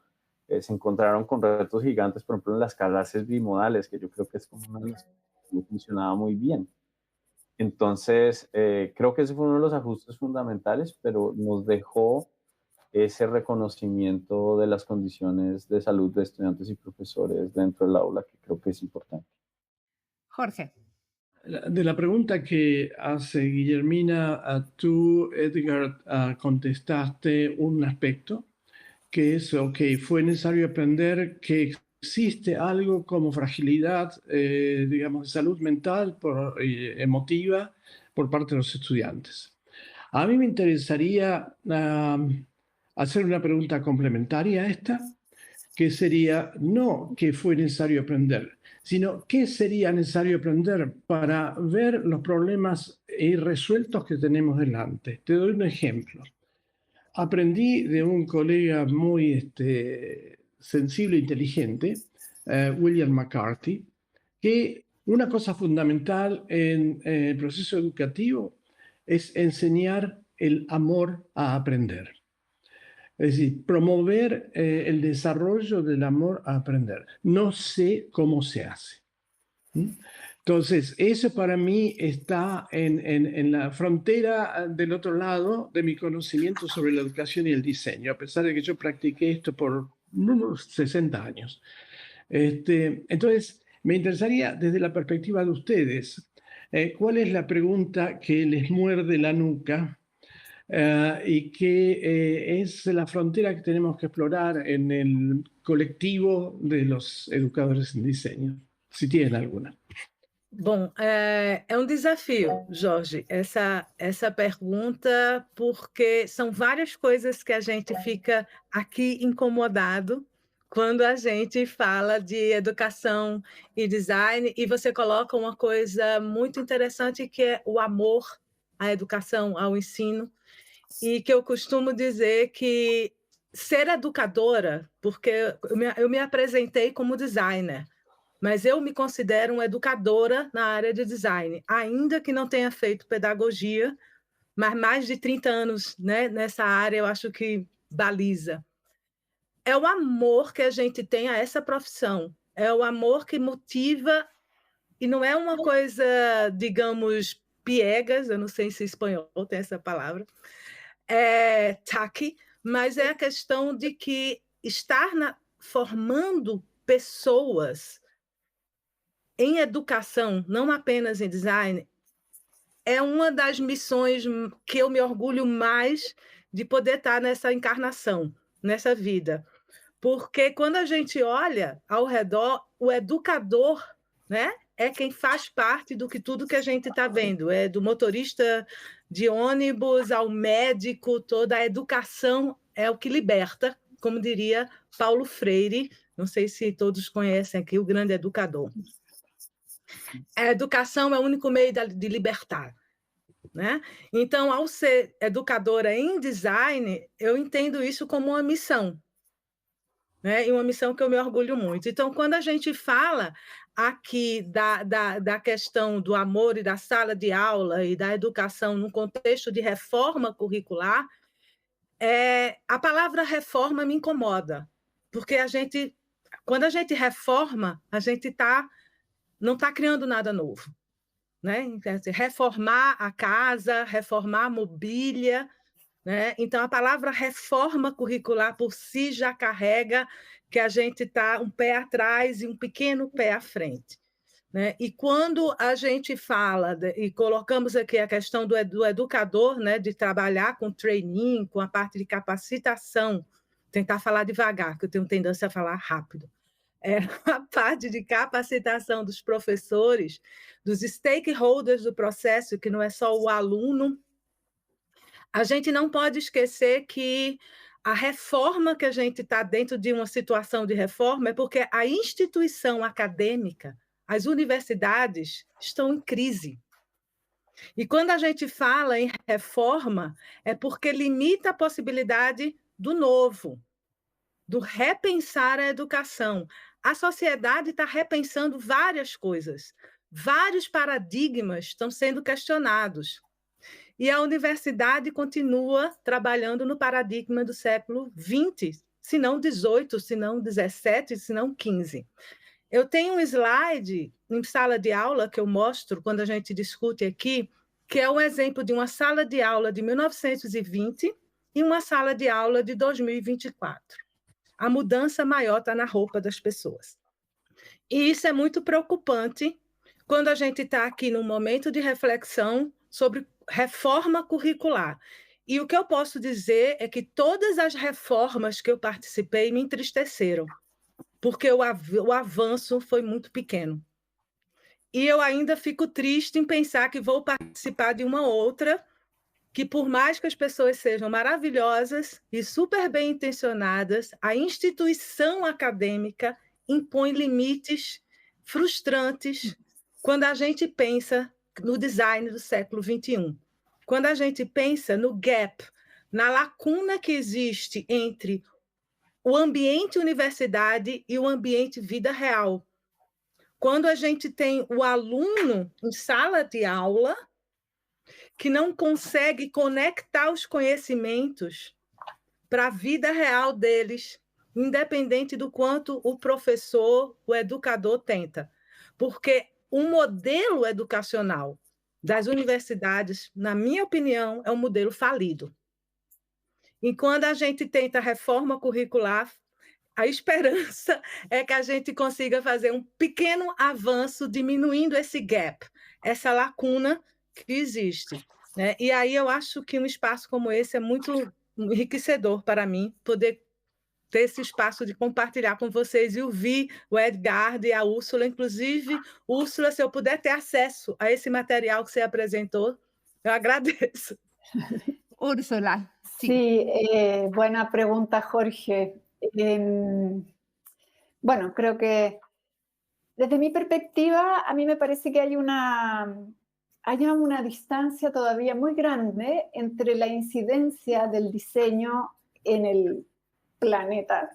se encontraron con retos gigantes, por ejemplo, en las clases bimodales, que yo creo que es como una de las no funcionaba muy bien. Entonces, creo que ese fue uno de los ajustes fundamentales, pero nos dejó ese reconocimiento de las condiciones de salud de estudiantes y profesores dentro del aula, que creo que es importante. Jorge. De la pregunta que hace Guillermina, tú, Edgar, contestaste un aspecto, que es, ok, fue necesario aprender que existe algo como fragilidad, digamos, de salud mental, emotiva, por parte de los estudiantes. A mí me interesaría hacer una pregunta complementaria a esta, que sería no qué fue necesario aprender, sino qué sería necesario aprender para ver los problemas irresueltos que tenemos delante. Te doy un ejemplo. Aprendí de un colega muy sensible e inteligente, William McCarthy, que una cosa fundamental en el proceso educativo es enseñar el amor a aprender. Es decir, promover el desarrollo del amor a aprender. No sé cómo se hace. Entonces, eso para mí está en la frontera del otro lado de mi conocimiento sobre la educación y el diseño, a pesar de que yo practiqué esto por unos 60 años. Entonces, me interesaría desde la perspectiva de ustedes, ¿cuál es la pregunta que les muerde la nuca y que es la frontera que tenemos que explorar en el colectivo de los educadores en diseño? Si tienen alguna. Bom, é um desafio, Jorge, essa pergunta, porque são várias coisas que a gente fica aqui incomodado quando a gente fala de educação e design, e você coloca uma coisa muito interessante que é o amor à educação, ao ensino, e que eu costumo dizer que ser educadora, porque eu me apresentei como designer, mas eu me considero uma educadora na área de design, ainda que não tenha feito pedagogia, mas mais de 30 anos, né, nessa área eu acho que baliza. É o amor que a gente tem a essa profissão, é o amor que motiva, e não é uma coisa, digamos, piegas, eu não sei se em espanhol tem essa palavra, tacky, mas é a questão de que estar formando pessoas em educação, não apenas em design, é uma das missões que eu me orgulho mais de poder estar nessa encarnação, nessa vida. Porque quando a gente olha ao redor, o educador, né, é quem faz parte do que tudo que a gente está vendo, é do motorista de ônibus ao médico, toda a educação é o que liberta, como diria Paulo Freire, não sei se todos conhecem aqui, o grande educador. A educação é o único meio de libertar, né? Então, ao ser educadora em design, eu entendo isso como uma missão, né? E uma missão que eu me orgulho muito. Então, quando a gente fala aqui da questão do amor e da sala de aula e da educação no contexto de reforma curricular, a palavra reforma me incomoda, porque quando a gente reforma, a gente não está criando nada novo, né? Reformar a casa, reformar a mobília, né? Então, a palavra reforma curricular por si já carrega que a gente está um pé atrás e um pequeno pé à frente, né? E quando a gente fala, e colocamos aqui a questão do educador, né, de trabalhar com training, com a parte de capacitação, tentar falar devagar, que eu tenho tendência a falar rápido, a parte de capacitação dos professores, dos stakeholders do processo, que não é só o aluno, a gente não pode esquecer que a reforma que a gente está dentro de uma situação de reforma é porque a instituição acadêmica, as universidades, estão em crise. E quando a gente fala em reforma, é porque limita a possibilidade do novo, do repensar a educação. A sociedade está repensando várias coisas, vários paradigmas estão sendo questionados. E a universidade continua trabalhando no paradigma do século XX, se não XVIII, se não XVII, se não XV. Eu tenho um slide em sala de aula que eu mostro quando a gente discute aqui, que é um exemplo de uma sala de aula de 1920 e uma sala de aula de 2024. A mudança maior está na roupa das pessoas. E isso é muito preocupante quando a gente está aqui num momento de reflexão sobre reforma curricular. E o que eu posso dizer é que todas as reformas que eu participei me entristeceram, porque o avanço foi muito pequeno. E eu ainda fico triste em pensar que vou participar de uma outra, que por mais que as pessoas sejam maravilhosas e super bem intencionadas, a instituição acadêmica impõe limites frustrantes quando a gente pensa no design do século XXI. Quando a gente pensa no gap, na lacuna que existe entre o ambiente universidade e o ambiente vida real. Quando a gente tem o aluno em sala de aula que não consegue conectar os conhecimentos para a vida real deles, independente do quanto o professor, o educador tenta. Porque o modelo educacional das universidades, na minha opinião, é um modelo falido. E quando a gente tenta reforma curricular, a esperança é que a gente consiga fazer um pequeno avanço, diminuindo esse gap, essa lacuna que existe, né? E aí eu acho que um espaço como esse é muito enriquecedor para mim, poder ter esse espaço de compartilhar com vocês e ouvir o Edgardo e a Úrsula. Inclusive, Úrsula, se eu puder ter acesso a esse material que você apresentou, eu agradeço. Úrsula. Sí, buena pregunta, Jorge. Bueno, creo que desde mi perspectiva, a mí me parece que hay una distancia todavía muy grande entre la incidencia del diseño en el planeta,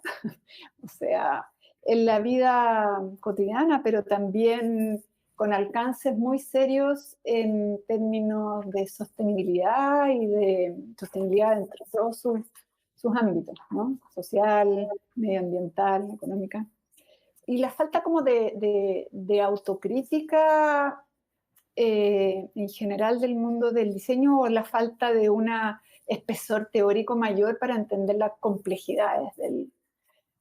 o sea, en la vida cotidiana, pero también con alcances muy serios en términos de sostenibilidad y de sostenibilidad entre todos sus ámbitos, ¿no? Social, medioambiental, económica. Y la falta como de autocrítica en general del mundo del diseño, o la falta de un espesor teórico mayor para entender las complejidades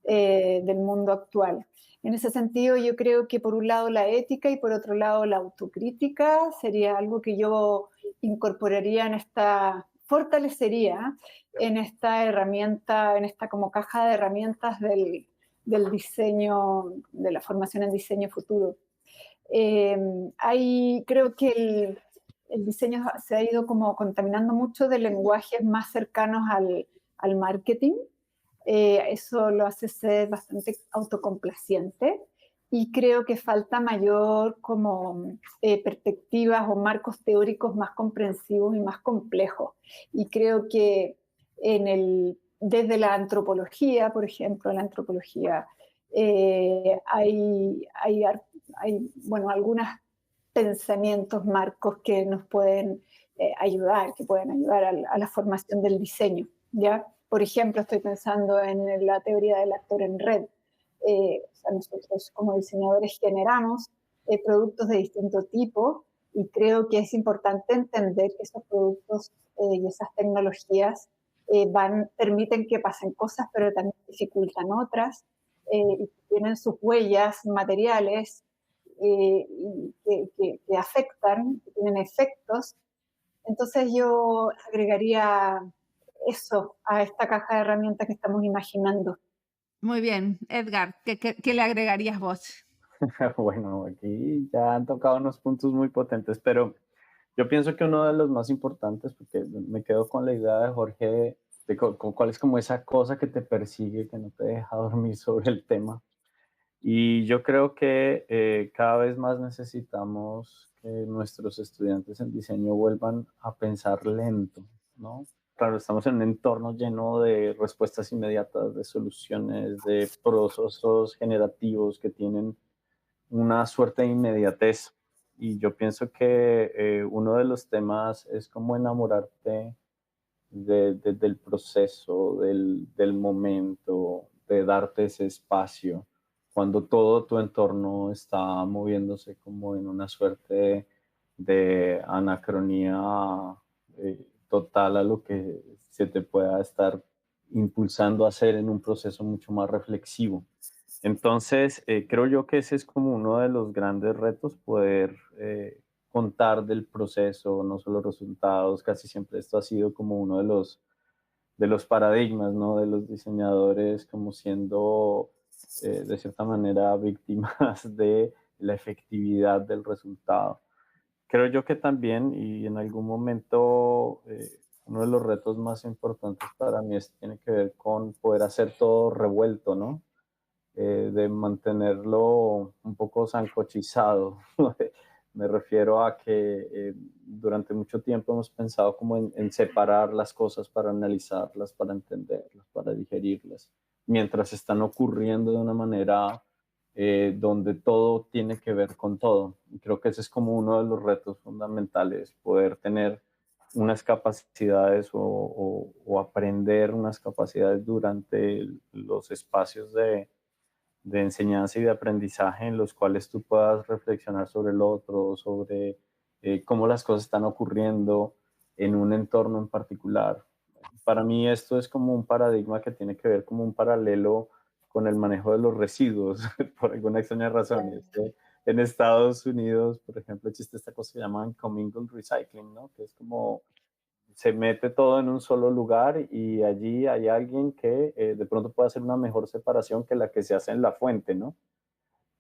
del mundo actual. En ese sentido, yo creo que por un lado la ética y por otro lado la autocrítica sería algo que yo incorporaría fortalecería en esta herramienta, en esta como caja de herramientas del diseño, de la formación en diseño futuro. Creo que el diseño se ha ido como contaminando mucho de lenguajes más cercanos al marketing. Eso lo hace ser bastante autocomplaciente, y creo que falta mayor como perspectivas o marcos teóricos más comprensivos y más complejos. Y creo que desde la antropología, por ejemplo, hay algunos pensamientos, marcos que nos pueden ayudar, a la formación del diseño, ¿ya? Por ejemplo, estoy pensando en la teoría del actor en red. O sea, nosotros como diseñadores generamos productos de distinto tipo, y creo que es importante entender que esos productos y esas tecnologías permiten que pasen cosas, pero también dificultan otras, y tienen sus huellas materiales que afectan, que tienen efectos. Entonces yo agregaría eso a esta caja de herramientas que estamos imaginando. Muy bien, Edgar, ¿qué le agregarías vos? Bueno, aquí ya han tocado unos puntos muy potentes, pero yo pienso que uno de los más importantes, porque me quedo con la idea de Jorge, de cuál es como esa cosa que te persigue, que no te deja dormir sobre el tema. Y yo creo que cada vez más necesitamos que nuestros estudiantes en diseño vuelvan a pensar lento, ¿no? Claro, estamos en un entorno lleno de respuestas inmediatas, de soluciones, de procesos generativos que tienen una suerte de inmediatez. Y yo pienso que uno de los temas es cómo enamorarte del proceso, del momento, de darte ese espacio. cuando todo tu entorno está moviéndose como en una suerte de anacronía total a lo que se te pueda estar impulsando a hacer en un proceso mucho más reflexivo. Entonces, creo yo que ese es como uno de los grandes retos, poder contar del proceso, no solo resultados. Casi siempre esto ha sido como uno de los paradigmas, ¿no? De los diseñadores como siendo, de cierta manera, víctimas de la efectividad del resultado. Creo yo que también, y en algún momento, uno de los retos más importantes para mí tiene que ver con poder hacer todo revuelto, ¿no? De mantenerlo un poco sancochizado. Me refiero a que durante mucho tiempo hemos pensado como en separar las cosas para analizarlas, para entenderlas, para digerirlas, mientras están ocurriendo de una manera donde todo tiene que ver con todo. Y creo que ese es como uno de los retos fundamentales, poder tener unas capacidades o aprender unas capacidades durante los espacios de enseñanza y de aprendizaje en los cuales tú puedas reflexionar sobre el otro, sobre cómo las cosas están ocurriendo en un entorno en particular. Para mí esto es como un paradigma que tiene que ver como un paralelo con el manejo de los residuos, por alguna extraña razón. En Estados Unidos, por ejemplo, existe esta cosa que llaman commingled recycling, ¿no? Que es como se mete todo en un solo lugar y allí hay alguien que de pronto puede hacer una mejor separación que la que se hace en la fuente, ¿no?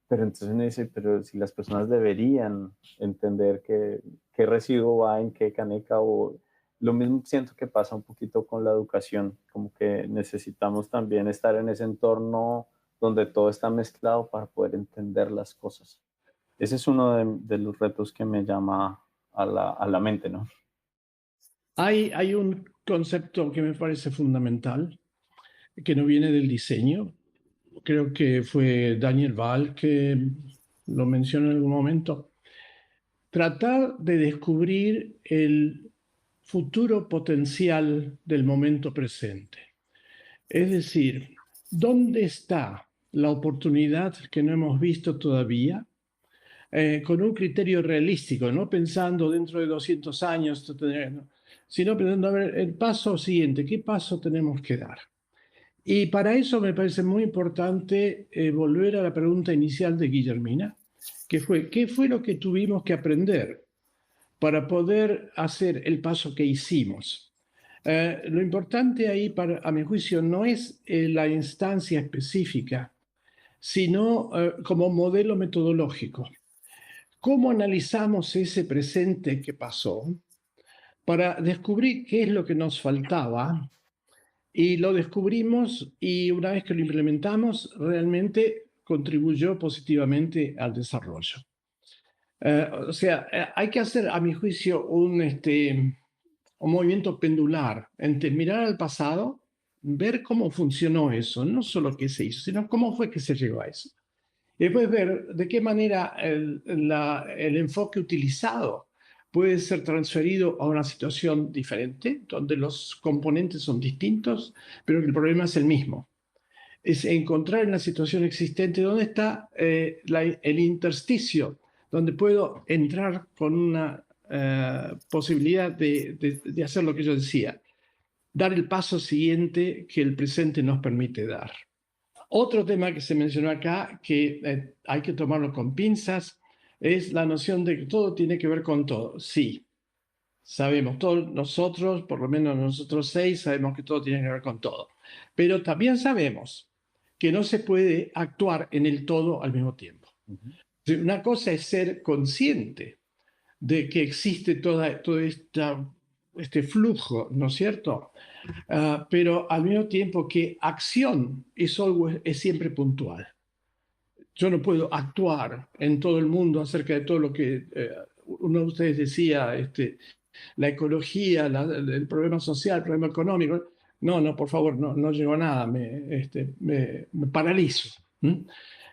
Pero entonces uno dice, pero si las personas deberían entender qué residuo va en qué caneca, o lo mismo siento que pasa un poquito con la educación, como que necesitamos también estar en ese entorno donde todo está mezclado para poder entender las cosas. Ese es uno de los retos que me llama a la mente, ¿no? Hay un concepto que me parece fundamental, que no viene del diseño. Creo que fue Daniel Wahl que lo mencionó en algún momento. Tratar de descubrir el futuro potencial del momento presente. Es decir, ¿dónde está la oportunidad que no hemos visto todavía? Con un criterio realístico, no pensando dentro de 200 años, sino pensando, a ver, el paso siguiente, ¿qué paso tenemos que dar? Y para eso me parece muy importante volver a la pregunta inicial de Guillermina, que fue, ¿qué fue lo que tuvimos que aprender para poder hacer el paso que hicimos? Lo importante ahí, a mi juicio, no es la instancia específica, sino como modelo metodológico. ¿Cómo analizamos ese presente que pasó para descubrir qué es lo que nos faltaba? Y lo descubrimos, y una vez que lo implementamos, realmente contribuyó positivamente al desarrollo. O sea, hay que hacer, a mi juicio, un movimiento pendular entre mirar al pasado, ver cómo funcionó eso, no solo qué se hizo, sino cómo fue que se llegó a eso. Y después ver de qué manera el enfoque utilizado puede ser transferido a una situación diferente, donde los componentes son distintos, pero que el problema es el mismo. Es encontrar en la situación existente dónde está el intersticio, donde puedo entrar con una posibilidad de hacer lo que yo decía, dar el paso siguiente que el presente nos permite dar. Otro tema que se mencionó acá, que hay que tomarlo con pinzas, es la noción de que todo tiene que ver con todo. Sí, sabemos, todos nosotros, por lo menos nosotros 6, sabemos que todo tiene que ver con todo. Pero también sabemos que no se puede actuar en el todo al mismo tiempo. Una cosa es ser consciente de que existe todo este flujo, ¿no es cierto? Pero al mismo tiempo que acción es siempre puntual. Yo no puedo actuar en todo el mundo acerca de todo lo que uno de ustedes decía, la ecología, el problema social, el problema económico. No, por favor, no llego a nada, me paralizo.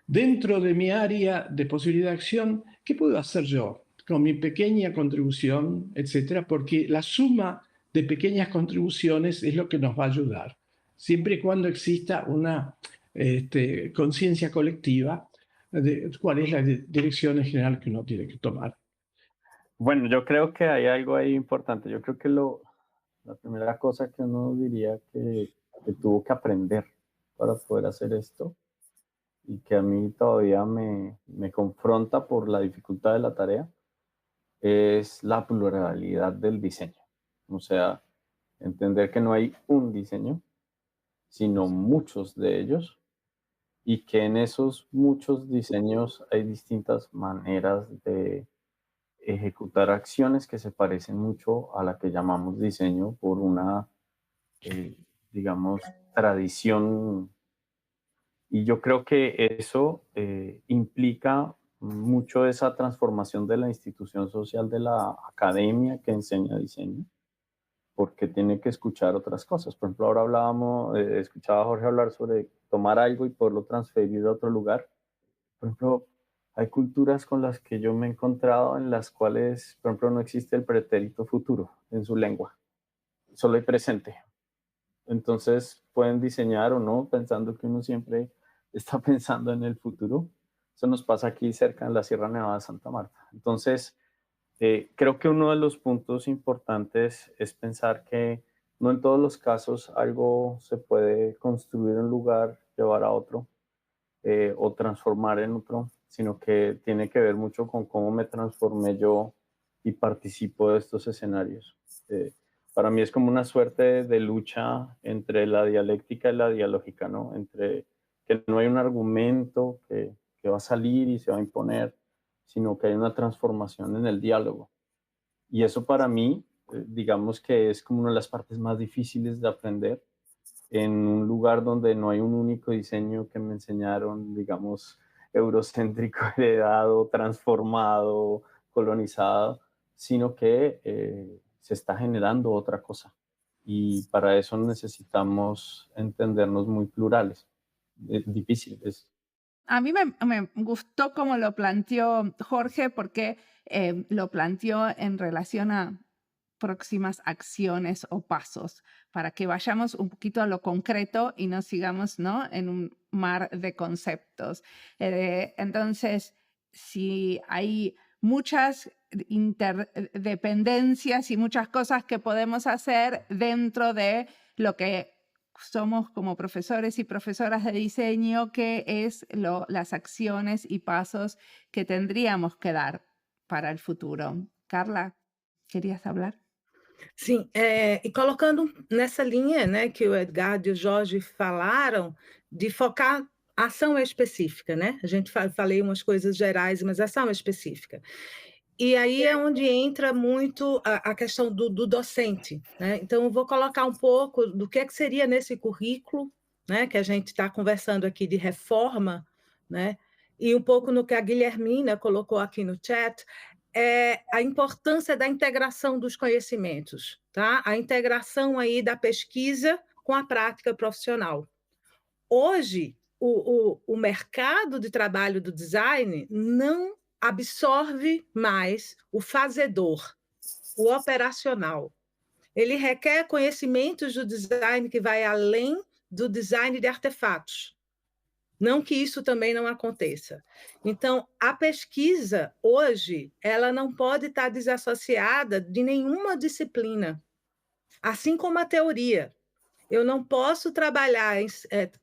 Dentro de mi área de posibilidad de acción, ¿qué puedo hacer yo con mi pequeña contribución, etcétera? Porque la suma de pequeñas contribuciones es lo que nos va a ayudar, siempre y cuando exista una conciencia colectiva de cuál es la dirección en general que uno tiene que tomar. Bueno, yo creo que hay algo ahí importante. Yo creo que la primera cosa que uno diría que tuvo que aprender para poder hacer esto y que a mí todavía me confronta por la dificultad de la tarea es la pluralidad del diseño. O sea, entender que no hay un diseño, sino muchos de ellos, y que en esos muchos diseños hay distintas maneras de ejecutar acciones que se parecen mucho a la que llamamos diseño por una, digamos, tradición. Y yo creo que eso implica mucho esa transformación de la institución social de la academia que enseña diseño, porque tiene que escuchar otras cosas. Por ejemplo, ahora escuchaba a Jorge hablar sobre tomar algo y poderlo transferir a otro lugar. Por ejemplo, hay culturas con las que yo me he encontrado en las cuales, por ejemplo, no existe el pretérito futuro en su lengua, solo hay presente. Entonces pueden diseñar o no pensando que uno siempre está pensando en el futuro. Eso nos pasa aquí cerca en la Sierra Nevada de Santa Marta. Entonces, creo que uno de los puntos importantes es pensar que no en todos los casos algo se puede construir en un lugar, llevar a otro o transformar en otro, sino que tiene que ver mucho con cómo me transformé yo y participo de estos escenarios. Para mí es como una suerte de lucha entre la dialéctica y la dialógica, ¿no? Entre que no hay un argumento que va a salir y se va a imponer, sino que hay una transformación en el diálogo. Y eso para mí, digamos que es como una de las partes más difíciles de aprender en un lugar donde no hay un único diseño que me enseñaron, digamos, eurocéntrico, heredado, transformado, colonizado, sino que se está generando otra cosa. Y para eso necesitamos entendernos muy plurales. Es difícil. A mí me gustó cómo lo planteó Jorge, porque lo planteó en relación a próximas acciones o pasos, para que vayamos un poquito a lo concreto y no sigamos, ¿no?, en un mar de conceptos. Entonces, si hay muchas interdependencias y muchas cosas que podemos hacer dentro de lo que somos como profesores y profesoras de diseño, que es las acciones y pasos que tendríamos que dar para el futuro. Carla, ¿querías hablar? Sim, e colocando nessa linha, né, que o Edgardo e o Jorge falaram, de focar a ação específica, né? A gente falei umas coisas gerais, mas a ação específica. E aí é onde entra muito a questão do docente, né? Então, eu vou colocar um pouco do que seria nesse currículo, né, que a gente está conversando aqui de reforma, né? E um pouco no que a Guilhermina colocou aqui no chat, a importância da integração dos conhecimentos, tá? A integração aí da pesquisa com a prática profissional. Hoje, o mercado de trabalho do design não absorve mais o fazedor, o operacional. Ele requer conhecimentos do design que vai além do design de artefatos. Não que isso também não aconteça. Então, a pesquisa, hoje, ela não pode estar desassociada de nenhuma disciplina, assim como a teoria. Eu não posso trabalhar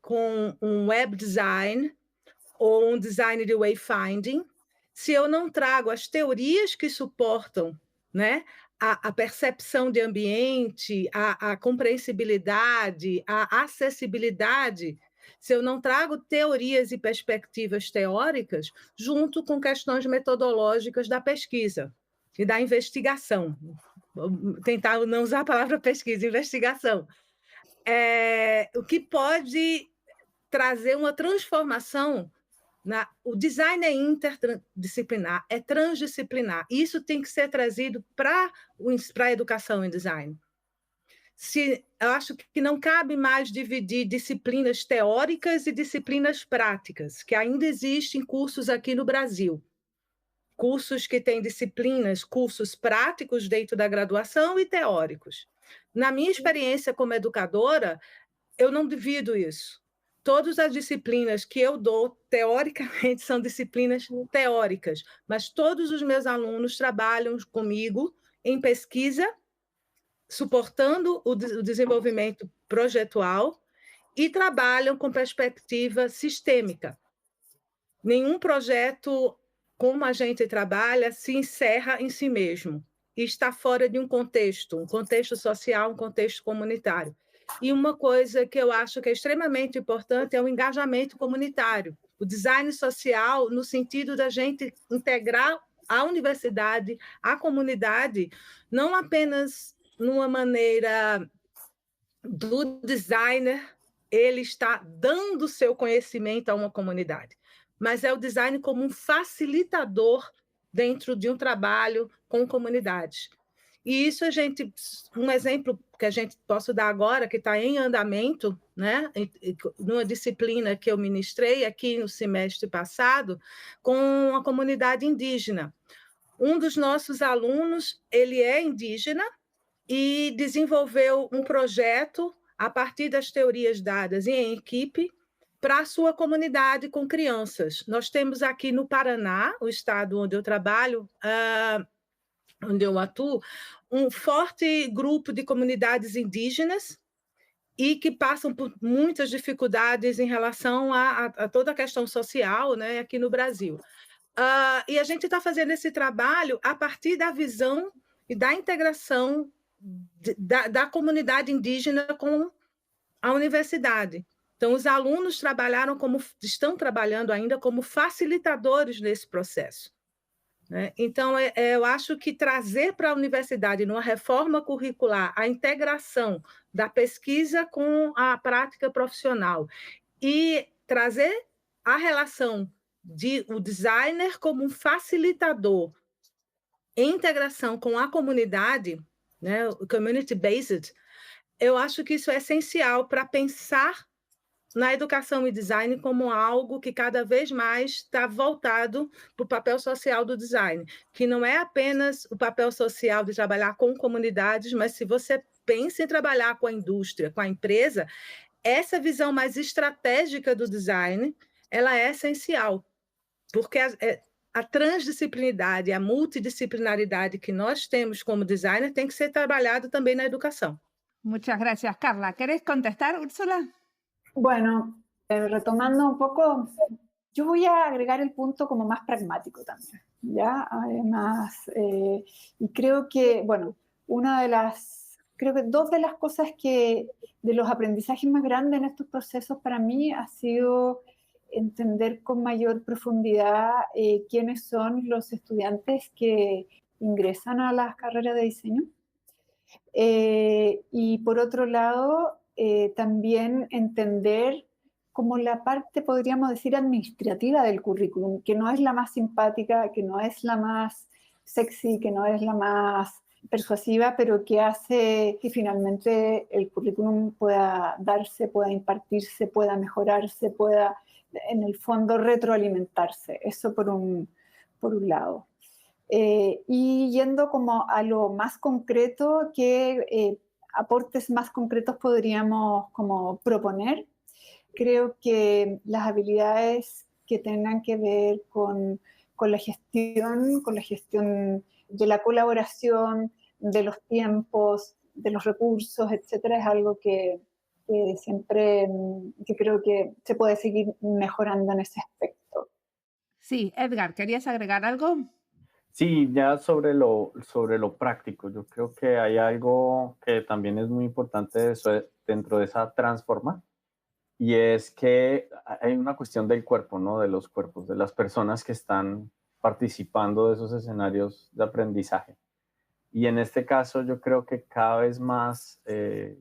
com um web design ou um design de wayfinding se eu não trago as teorias que suportam, né, a percepção de ambiente, a compreensibilidade, a acessibilidade, se eu não trago teorias e perspectivas teóricas junto com questões metodológicas da pesquisa e da investigação. Vou tentar não usar a palavra pesquisa, investigação. O que pode trazer uma transformação. O design é interdisciplinar, é transdisciplinar. Isso tem que ser trazido para a educação em design. Eu acho que não cabe mais dividir disciplinas teóricas e disciplinas práticas, que ainda existem cursos aqui no Brasil. Cursos que têm disciplinas, cursos práticos dentro da graduação e teóricos. Na minha experiência como educadora, eu não divido isso. todas as disciplinas que eu dou, teoricamente, são disciplinas teóricas, mas todos os meus alunos trabalham comigo em pesquisa, suportando o desenvolvimento projetual e trabalham com perspectiva sistêmica. Nenhum projeto, como a gente trabalha, se encerra em si mesmo e está fora de um contexto social, um contexto comunitário. E uma coisa que eu acho que é extremamente importante é o engajamento comunitário, o design social, no sentido da gente integrar a universidade, a comunidade, não apenas numa maneira do designer, ele está dando seu conhecimento a uma comunidade, mas é o design como um facilitador dentro de um trabalho com comunidades. E isso um exemplo que a gente posso dar agora, que está em andamento, né, numa disciplina que eu ministrei aqui no semestre passado, com a comunidade indígena. Um dos nossos alunos, ele é indígena e desenvolveu um projeto a partir das teorias dadas em equipe para a sua comunidade com crianças. Nós temos aqui no Paraná, o estado onde eu trabalho, onde eu atuo, um forte grupo de comunidades indígenas e que passam por muitas dificuldades em relação a toda a questão social, né, aqui no Brasil. E a gente está fazendo esse trabalho a partir da visão e da integração da comunidade indígena com a universidade. Então, os alunos estão trabalhando ainda como facilitadores nesse processo, né? Então, eu acho que trazer para a universidade, numa reforma curricular, a integração da pesquisa com a prática profissional e trazer a relação o designer como um facilitador em integração com a comunidade, né, o community-based, eu acho que isso é essencial para pensar na educação e design como algo que cada vez mais está voltado para o papel social do design, que não é apenas o papel social de trabalhar com comunidades, mas se você pensa em trabalhar com a indústria, com a empresa, essa visão mais estratégica do design, ela é essencial, porque a transdisciplinaridade, a multidisciplinaridade que nós temos como designer tem que ser trabalhado também na educação. Muchas gracias, Carla. ¿Querés contestar, Úrsula? Bueno, retomando un poco, yo voy a agregar el punto como más pragmático también, ¿ya? Además, y creo que, bueno, creo que dos de las cosas de los aprendizajes más grandes en estos procesos para mí ha sido entender con mayor profundidad quiénes son los estudiantes que ingresan a las carreras de diseño. Y por otro lado, también entender como la parte, podríamos decir, administrativa del currículum, que no es la más simpática, que no es la más sexy, que no es la más persuasiva, pero que hace que finalmente el currículum pueda darse, pueda impartirse, pueda mejorarse, pueda, en el fondo, retroalimentarse. Eso por un lado. Y yendo como a lo más concreto, ¿qué aportes más concretos podríamos como proponer? Creo que las habilidades que tengan que ver con la gestión de la colaboración, de los tiempos, de los recursos, etcétera, es algo que siempre que creo que se puede seguir mejorando en ese aspecto. Sí, Edgar, ¿querías agregar algo? Sí, ya sobre lo práctico, yo creo que hay algo que también es muy importante dentro de esa transforma, y es que hay una cuestión del cuerpo, ¿no? De los cuerpos, de las personas que están participando de esos escenarios de aprendizaje. Y en este caso yo creo que cada vez más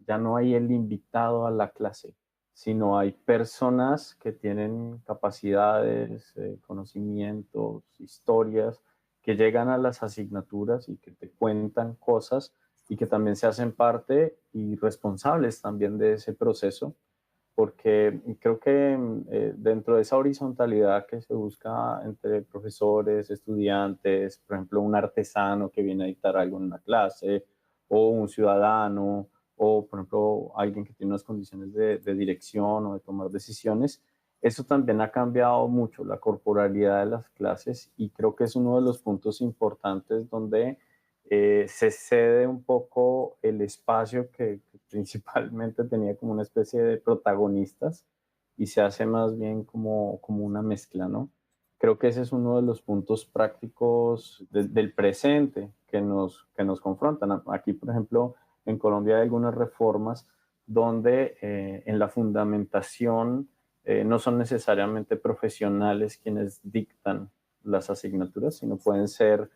ya no hay el invitado a la clase, sino hay personas que tienen capacidades, conocimientos, historias, que llegan a las asignaturas y que te cuentan cosas y que también se hacen parte y responsables también de ese proceso, porque creo que dentro de esa horizontalidad que se busca entre profesores, estudiantes, por ejemplo, un artesano que viene a dictar algo en una clase, o un ciudadano, o, por ejemplo, alguien que tiene unas condiciones de dirección o de tomar decisiones. Eso también ha cambiado mucho la corporalidad de las clases y creo que es uno de los puntos importantes donde se cede un poco el espacio que principalmente tenía como una especie de protagonistas y se hace más bien como una mezcla, ¿no? Creo que ese es uno de los puntos prácticos del presente que nos confrontan. Aquí, por ejemplo, en Colombia hay algunas reformas donde en la fundamentación no son necesariamente profesionales quienes dictan las asignaturas, sino pueden ser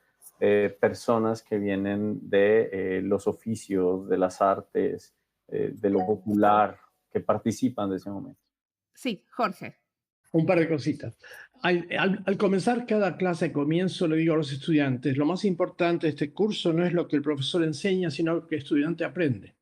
personas que vienen de los oficios, de las artes, de lo popular, que participan de ese momento. Sí, Jorge. Un par de cositas. Al comenzar cada clase de comienzo le digo a los estudiantes, lo más importante de este curso no es lo que el profesor enseña, sino lo que el estudiante aprende.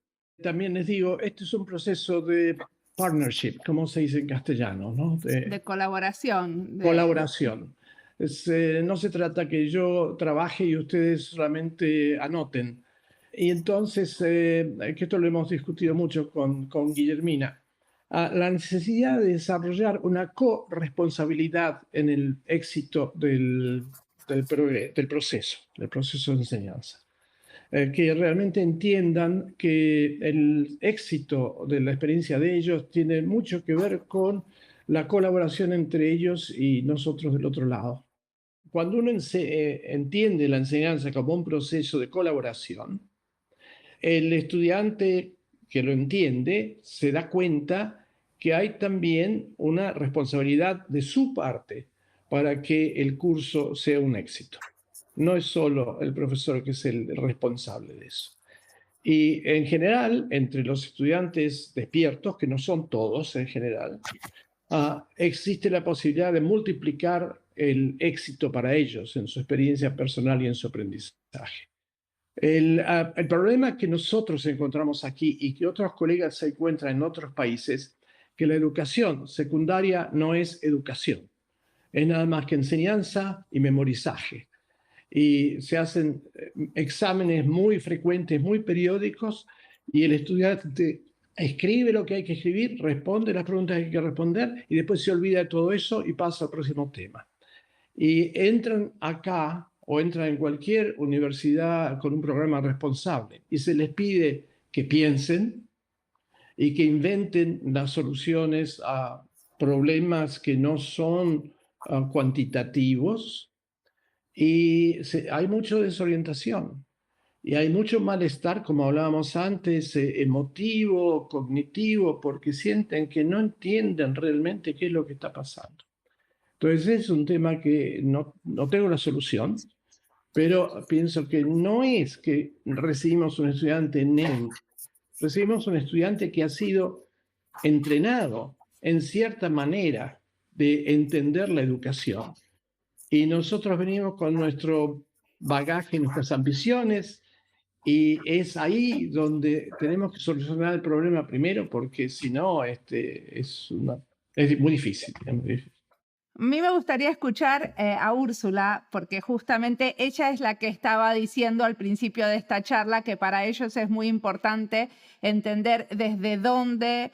También les digo, este es un proceso de partnership, como se dice en castellano, ¿no? De colaboración. Colaboración. No se trata que yo trabaje y ustedes solamente anoten. Y entonces, que esto lo hemos discutido mucho con Guillermina, la necesidad de desarrollar una corresponsabilidad en el éxito del proceso de enseñanza. Que realmente entiendan que el éxito de la experiencia de ellos tiene mucho que ver con la colaboración entre ellos y nosotros del otro lado. Cuando uno entiende la enseñanza como un proceso de colaboración, el estudiante que lo entiende se da cuenta que hay también una responsabilidad de su parte para que el curso sea un éxito. No es solo el profesor que es el responsable de eso. Y en general, entre los estudiantes despiertos, que no son todos en general, existe la posibilidad de multiplicar el éxito para ellos en su experiencia personal y en su aprendizaje. El problema que nosotros encontramos aquí y que otros colegas se encuentran en otros países, que la educación secundaria no es educación, es nada más que enseñanza y memorizaje. Y se hacen exámenes muy frecuentes, muy periódicos, y el estudiante escribe lo que hay que escribir, responde las preguntas que hay que responder, y después se olvida de todo eso y pasa al próximo tema. Y entran acá o entran en cualquier universidad con un programa responsable y se les pide que piensen y que inventen las soluciones a problemas que no son cuantitativos, y hay mucha desorientación y hay mucho malestar, como hablábamos antes, emotivo, cognitivo, porque sienten que no entienden realmente qué es lo que está pasando. Entonces es un tema que no tengo la solución, pero pienso que no es que recibimos un estudiante neutro, recibimos un estudiante que ha sido entrenado en cierta manera de entender la educación. Y nosotros venimos con nuestro bagaje, nuestras ambiciones, y es ahí donde tenemos que solucionar el problema primero, porque si no, es muy difícil. Es muy difícil. A mí me gustaría escuchar a Úrsula, porque justamente ella es la que estaba diciendo al principio de esta charla que para ellos es muy importante entender desde dónde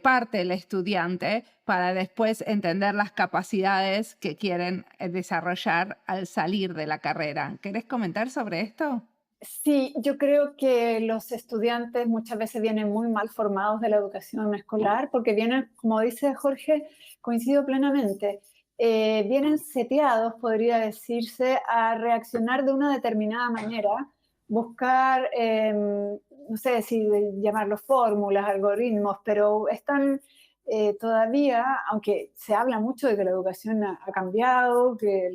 parte el estudiante para después entender las capacidades que quieren desarrollar al salir de la carrera. ¿Querés comentar sobre esto? Sí, yo creo que los estudiantes muchas veces vienen muy mal formados de la educación escolar porque vienen, como dice Jorge, coincido plenamente, vienen seteados, podría decirse, a reaccionar de una determinada manera, buscar, no sé si llamarlos fórmulas, algoritmos, pero están todavía, aunque se habla mucho de que la educación ha cambiado, que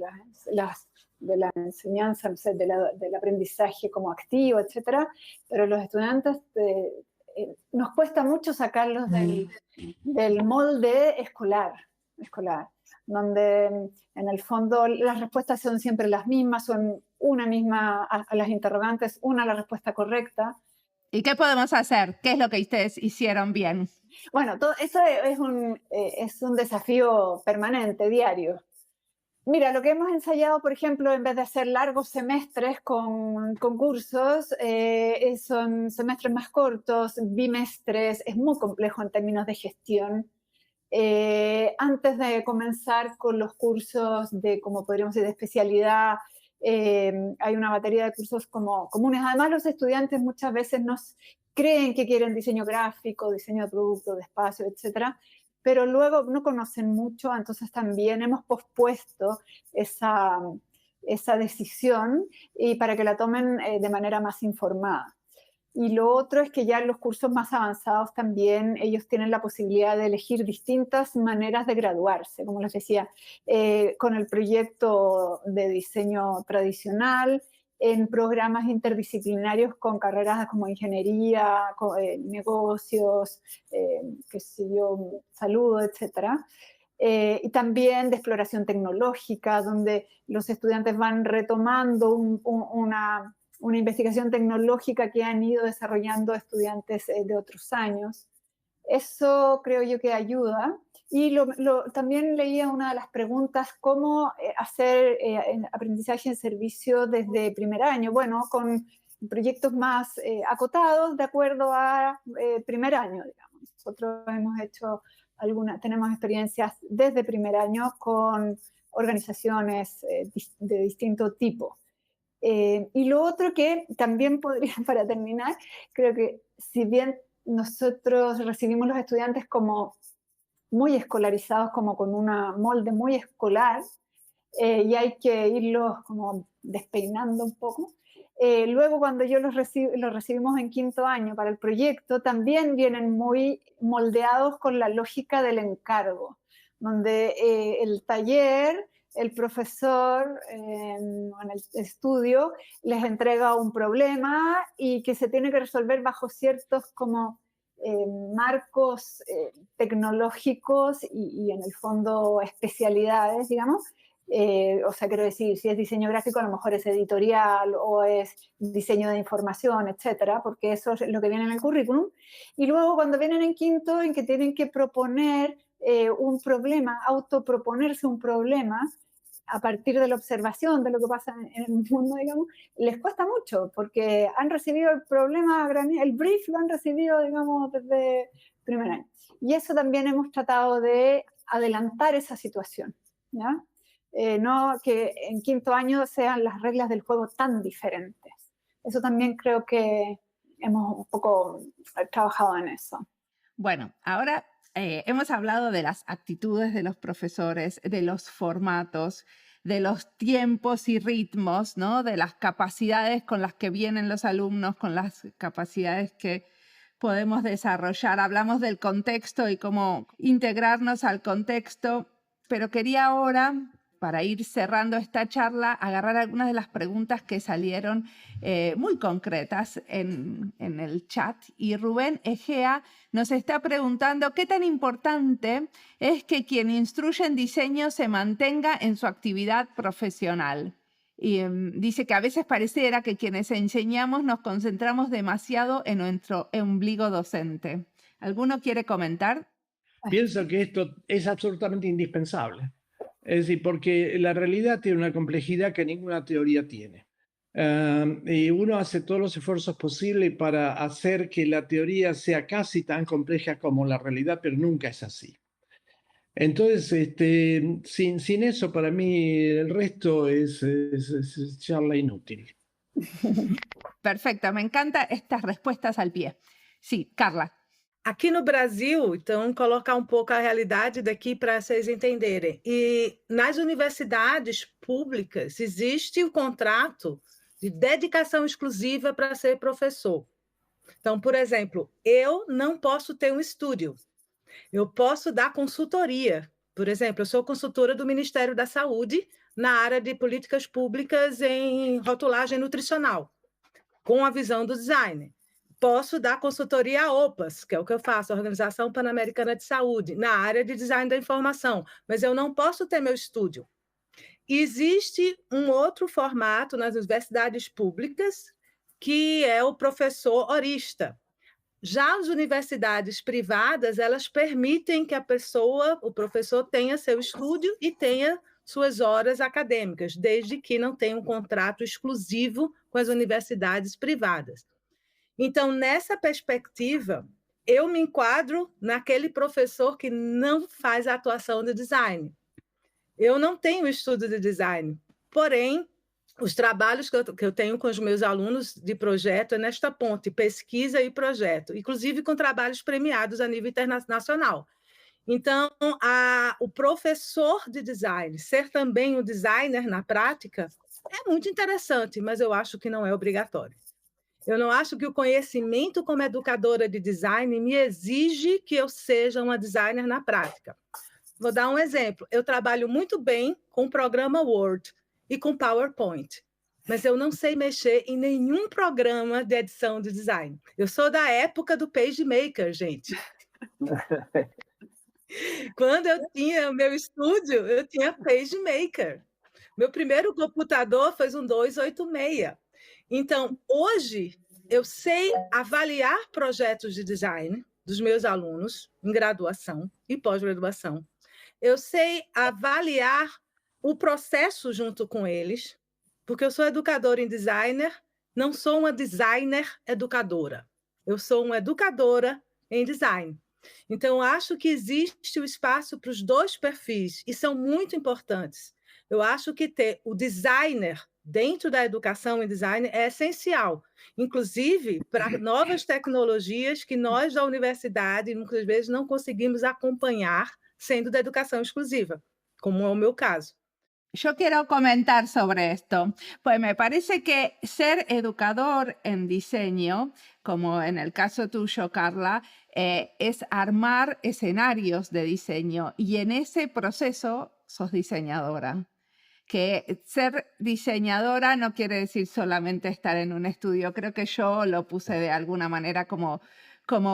de la enseñanza, no sé, del aprendizaje como activo, etcétera, pero los estudiantes nos cuesta mucho sacarlos del molde escolar, donde en el fondo las respuestas son siempre las mismas, son una misma a las interrogantes, la respuesta correcta. ¿Y qué podemos hacer? ¿Qué es lo que ustedes hicieron bien? Bueno, todo eso es un desafío permanente, diario. Mira, lo que hemos ensayado, por ejemplo, en vez de hacer largos semestres con cursos, son semestres más cortos, bimestres, es muy complejo en términos de gestión. Antes de comenzar con los cursos de, como podríamos decir, de especialidad, hay una batería de cursos como comunes. Además, los estudiantes muchas veces nos creen que quieren diseño gráfico, diseño de producto, de espacio, etcétera, pero luego no conocen mucho, entonces también hemos pospuesto esa decisión y para que la tomen de manera más informada. Y lo otro es que ya en los cursos más avanzados también ellos tienen la posibilidad de elegir distintas maneras de graduarse, como les decía, con el proyecto de diseño tradicional, en programas interdisciplinarios con carreras como ingeniería, negocios, qué sé yo, salud, etcétera. Y también de exploración tecnológica, donde los estudiantes van retomando una investigación tecnológica que han ido desarrollando estudiantes de otros años. Eso creo yo que ayuda. Y también leía una de las preguntas, ¿cómo hacer aprendizaje en servicio desde primer año? Bueno, con proyectos más acotados de acuerdo a primer año, digamos. Nosotros hemos hecho tenemos experiencias desde primer año con organizaciones de distinto tipo. Y lo otro que también podría, para terminar, creo que si bien nosotros recibimos los estudiantes como muy escolarizados, como con una molde muy escolar, y hay que irlos como despeinando un poco. Luego cuando los recibimos en quinto año para el proyecto, también vienen muy moldeados con la lógica del encargo, donde el taller, el profesor en el estudio les entrega un problema y que se tiene que resolver bajo ciertos como marcos tecnológicos y en el fondo especialidades, digamos. O sea, quiero decir, si es diseño gráfico, a lo mejor es editorial o es diseño de información, etcétera, porque eso es lo que viene en el currículum. Y luego, cuando vienen en quinto, en que tienen que proponer un problema, autoproponerse un problema a partir de la observación de lo que pasa en el mundo, digamos, les cuesta mucho, porque han recibido el problema, el brief lo han recibido, digamos, desde primer año. Y eso también hemos tratado de adelantar esa situación, ¿ya? No que en quinto año sean las reglas del juego tan diferentes. Eso también creo que hemos un poco trabajado en eso. Bueno, ahora hemos hablado de las actitudes de los profesores, de los formatos, de los tiempos y ritmos, ¿no? De las capacidades con las que vienen los alumnos, con las capacidades que podemos desarrollar. Hablamos del contexto y cómo integrarnos al contexto, pero quería ahora, para ir cerrando esta charla, agarrar algunas de las preguntas que salieron muy concretas en el chat. Y Rubén Egea nos está preguntando qué tan importante es que quien instruye en diseño se mantenga en su actividad profesional. Y dice que a veces pareciera que quienes enseñamos nos concentramos demasiado en nuestro ombligo docente. ¿Alguno quiere comentar? Pienso que esto es absolutamente indispensable. Es decir, porque la realidad tiene una complejidad que ninguna teoría tiene. Y uno hace todos los esfuerzos posibles para hacer que la teoría sea casi tan compleja como la realidad, pero nunca es así. Entonces, sin eso, para mí, el resto es charla inútil. Perfecto, me encantan estas respuestas al pie. Sí, Carla. Aqui no Brasil, então, colocar um pouco a realidade daqui para vocês entenderem. E nas universidades públicas existe o contrato de dedicação exclusiva para ser professor. Então, por exemplo, eu não posso ter um estúdio. Eu posso dar consultoria. Por exemplo, eu sou consultora do Ministério da Saúde na área de políticas públicas em rotulagem nutricional, com a visão do design. Posso dar consultoria à OPAS, que é o que eu faço, a Organização Pan-Americana de Saúde, na área de design da informação, mas eu não posso ter meu estúdio. Existe um outro formato nas universidades públicas, que é o professor horista. Já as universidades privadas, elas permitem que a pessoa, o professor, tenha seu estúdio e tenha suas horas acadêmicas, desde que não tenha um contrato exclusivo com as universidades privadas. Então, nessa perspectiva, eu me enquadro naquele professor que não faz a atuação de design. Eu não tenho estudo de design, porém, os trabalhos que eu tenho com os meus alunos de projeto é nesta ponte, pesquisa e projeto, inclusive com trabalhos premiados a nível internacional. Então, o professor de design ser também um designer na prática é muito interessante, mas eu acho que não é obrigatório. Eu não acho que o conhecimento como educadora de design me exige que eu seja uma designer na prática. Vou dar um exemplo. Eu trabalho muito bem com o programa Word e com PowerPoint, mas eu não sei mexer em nenhum programa de edição de design. Eu sou da época do PageMaker, gente. Quando eu tinha o meu estúdio, eu tinha PageMaker. Meu primeiro computador foi um 286. Então, hoje, eu sei avaliar projetos de design dos meus alunos em graduação e pós-graduação. Eu sei avaliar o processo junto com eles, porque eu sou educadora em designer, não sou uma designer educadora. Eu sou uma educadora em design. Então, acho que existe o espaço para os dois perfis, e são muito importantes. Eu acho que ter o designer dentro da educação em design é essencial, inclusive para novas tecnologias que nós da universidade, muitas vezes, não conseguimos acompanhar, sendo da educação exclusiva, como é o meu caso. Yo quiero comentar sobre esto, pues me parece que ser educador en diseño, como en el caso tuyo, Carla, es armar escenarios de diseño y en ese proceso sos diseñadora. Que ser diseñadora no quiere decir solamente estar en un estudio. Creo que yo lo puse de alguna manera como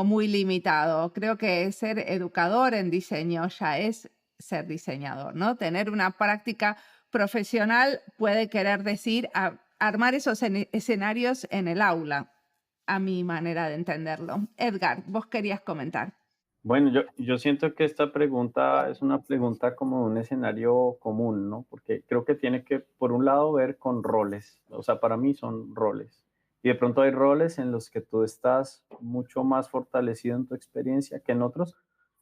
muy limitado. Creo que ser educador en diseño ya es ser diseñador, ¿no? Tener una práctica profesional puede querer decir armar esos escenarios en el aula, a mi manera de entenderlo. Edgar, vos querías comentar. Bueno, yo siento que esta pregunta es una pregunta como un escenario común, ¿no? Porque creo que tiene que, por un lado, ver con roles. O sea, para mí son roles. Y de pronto hay roles en los que tú estás mucho más fortalecido en tu experiencia que en otros,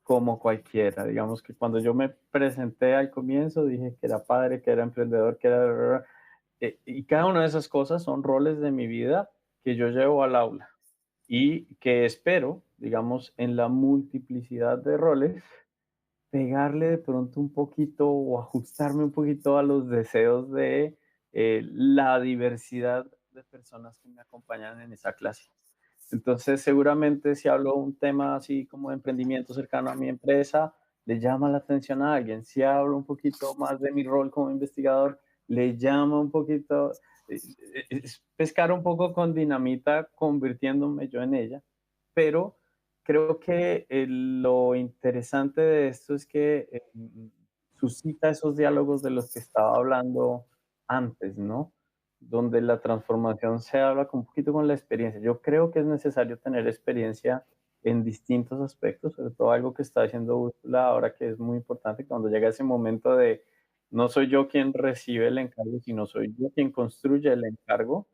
como cualquiera. Digamos que cuando yo me presenté al comienzo, dije que era padre, que era emprendedor, que era... Y cada una de esas cosas son roles de mi vida que yo llevo al aula y que espero, digamos, en la multiplicidad de roles, pegarle de pronto un poquito o ajustarme un poquito a los deseos de la diversidad de personas que me acompañan en esa clase. Entonces, seguramente si hablo un tema así como de emprendimiento cercano a mi empresa, le llama la atención a alguien. Si hablo un poquito más de mi rol como investigador, le llama un poquito, es pescar un poco con dinamita, convirtiéndome yo en ella. Pero creo que lo interesante de esto es que suscita esos diálogos de los que estaba hablando antes, ¿no? Donde la transformación se habla un poquito con la experiencia. Yo creo que es necesario tener experiencia en distintos aspectos, sobre todo algo que está haciendo Úrsula ahora, que es muy importante, cuando llega ese momento de no soy yo quien recibe el encargo, sino soy yo quien construye el encargo.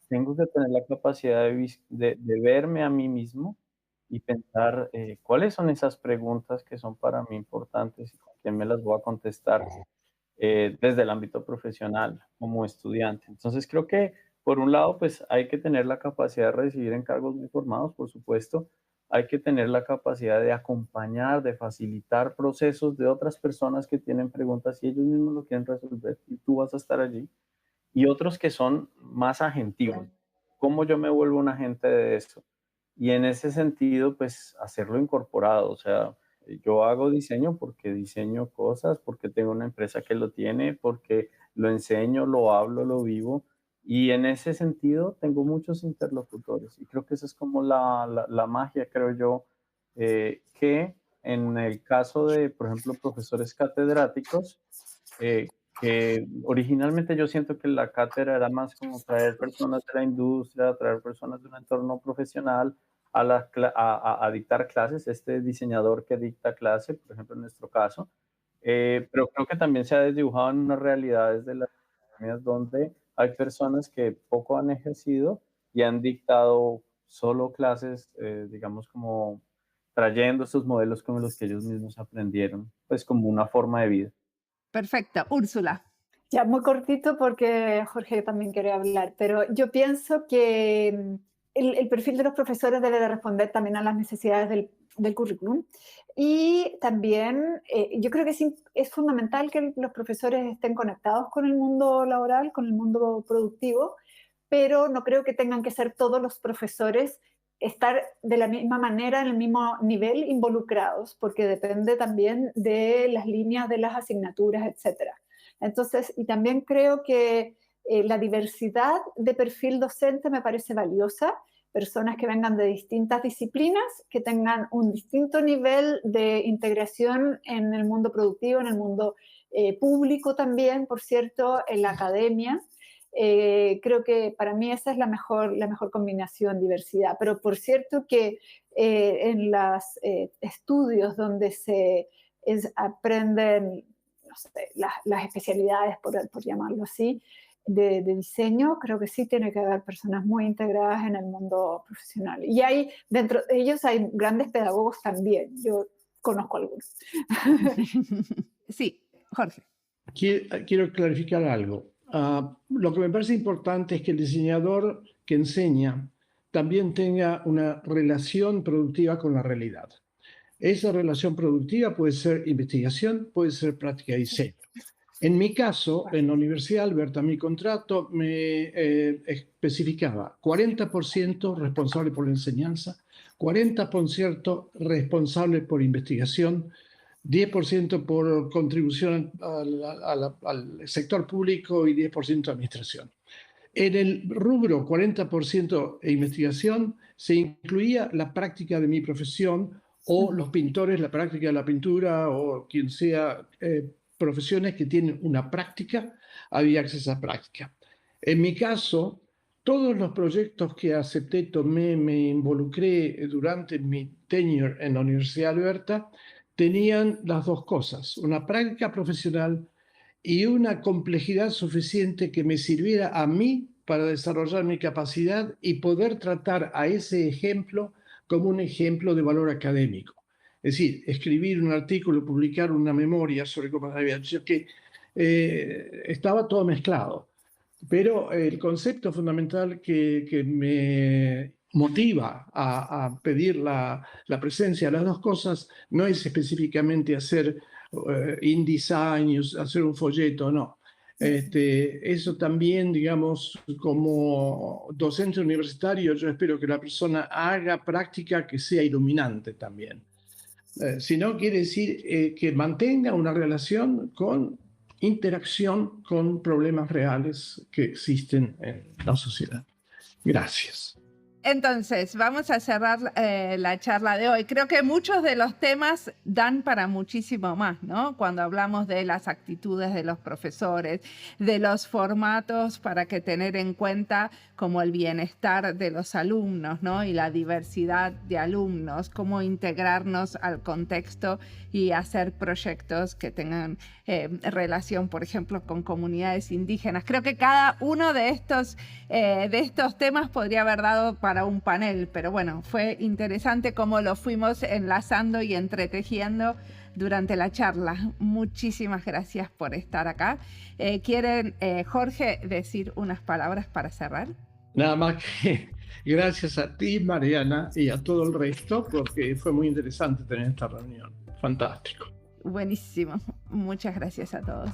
Tengo que tener la capacidad de verme a mí mismo y pensar cuáles son esas preguntas que son para mí importantes y con quién me las voy a contestar desde el ámbito profesional como estudiante. Entonces creo que por un lado pues hay que tener la capacidad de recibir encargos muy formados, por supuesto. Hay que tener la capacidad de acompañar, de facilitar procesos de otras personas que tienen preguntas y ellos mismos lo quieren resolver y tú vas a estar allí. Y otros que son más agentivos. ¿Cómo yo me vuelvo un agente de eso? Y en ese sentido, pues hacerlo incorporado. O sea, yo hago diseño porque diseño cosas, porque tengo una empresa que lo tiene, porque lo enseño, lo hablo, lo vivo. Y en ese sentido tengo muchos interlocutores. Y creo que esa es como la magia, creo yo, que en el caso de, por ejemplo, profesores catedráticos, que originalmente yo siento que la cátedra era más como traer personas de la industria, traer personas de un entorno profesional a dictar clases, este diseñador que dicta clase, por ejemplo en nuestro caso, Pero creo que también se ha desdibujado en unas realidades de las academias donde hay personas que poco han ejercido y han dictado solo clases, digamos, como trayendo estos modelos como los que ellos mismos aprendieron, pues como una forma de vida. Perfecto. Úrsula. Ya, muy cortito porque Jorge también quiere hablar, pero yo pienso que el perfil de los profesores debe de responder también a las necesidades del currículum. Y también yo creo que es fundamental que los profesores estén conectados con el mundo laboral, con el mundo productivo, pero no creo que tengan que ser todos los profesores estar de la misma manera, en el mismo nivel, involucrados, porque depende también de las líneas de las asignaturas, etcétera. Entonces, y también creo que la diversidad de perfil docente me parece valiosa, personas que vengan de distintas disciplinas, que tengan un distinto nivel de integración en el mundo productivo, en el mundo público también, por cierto, en la academia. Creo que para mí esa es la mejor combinación, diversidad. Pero por cierto que en los estudios donde se aprenden, no sé, las especialidades, por llamarlo así, de diseño, creo que sí tiene que haber personas muy integradas en el mundo profesional. Y dentro de ellos hay grandes pedagogos también. Yo conozco algunos. Sí, Jorge. Quiero clarificar algo. Lo que me parece importante es que el diseñador que enseña también tenga una relación productiva con la realidad. Esa relación productiva puede ser investigación, puede ser práctica de diseño. En mi caso, en la Universidad Alberta, mi contrato me especificaba 40% responsable por la enseñanza, 40% responsable por investigación, 10% por contribución al sector público y 10% administración. En el rubro 40% de investigación se incluía la práctica de mi profesión o los pintores, la práctica de la pintura o quien sea, profesiones que tienen una práctica, había acceso a práctica. En mi caso, todos los proyectos que acepté, tomé, me involucré durante mi tenure en la Universidad de Alberta, tenían las dos cosas, una práctica profesional y una complejidad suficiente que me sirviera a mí para desarrollar mi capacidad y poder tratar a ese ejemplo como un ejemplo de valor académico. Es decir, escribir un artículo, publicar una memoria sobre cómo había dicho que estaba todo mezclado. Pero el concepto fundamental que me motiva a pedir la presencia de las dos cosas no es específicamente hacer InDesign, hacer un folleto, no. Eso también, digamos, como docente universitario, yo espero que la persona haga práctica que sea iluminante también. Si no, quiere decir que mantenga una relación con interacción con problemas reales que existen en la sociedad. Gracias. Entonces, vamos a cerrar la charla de hoy. Creo que muchos de los temas dan para muchísimo más, ¿no? Cuando hablamos de las actitudes de los profesores, de los formatos para que tener en cuenta como el bienestar de los alumnos, ¿no? Y la diversidad de alumnos, cómo integrarnos al contexto y hacer proyectos que tengan relación, por ejemplo, con comunidades indígenas. Creo que cada uno de estos temas podría haber dado para un panel, pero bueno, fue interesante cómo lo fuimos enlazando y entretejiendo durante la charla. Muchísimas gracias por estar acá. ¿Quieren, Jorge, decir unas palabras para cerrar? Nada más que gracias a ti, Mariana, y a todo el resto, porque fue muy interesante tener esta reunión. Fantástico. Buenísimo. Muchas gracias a todos.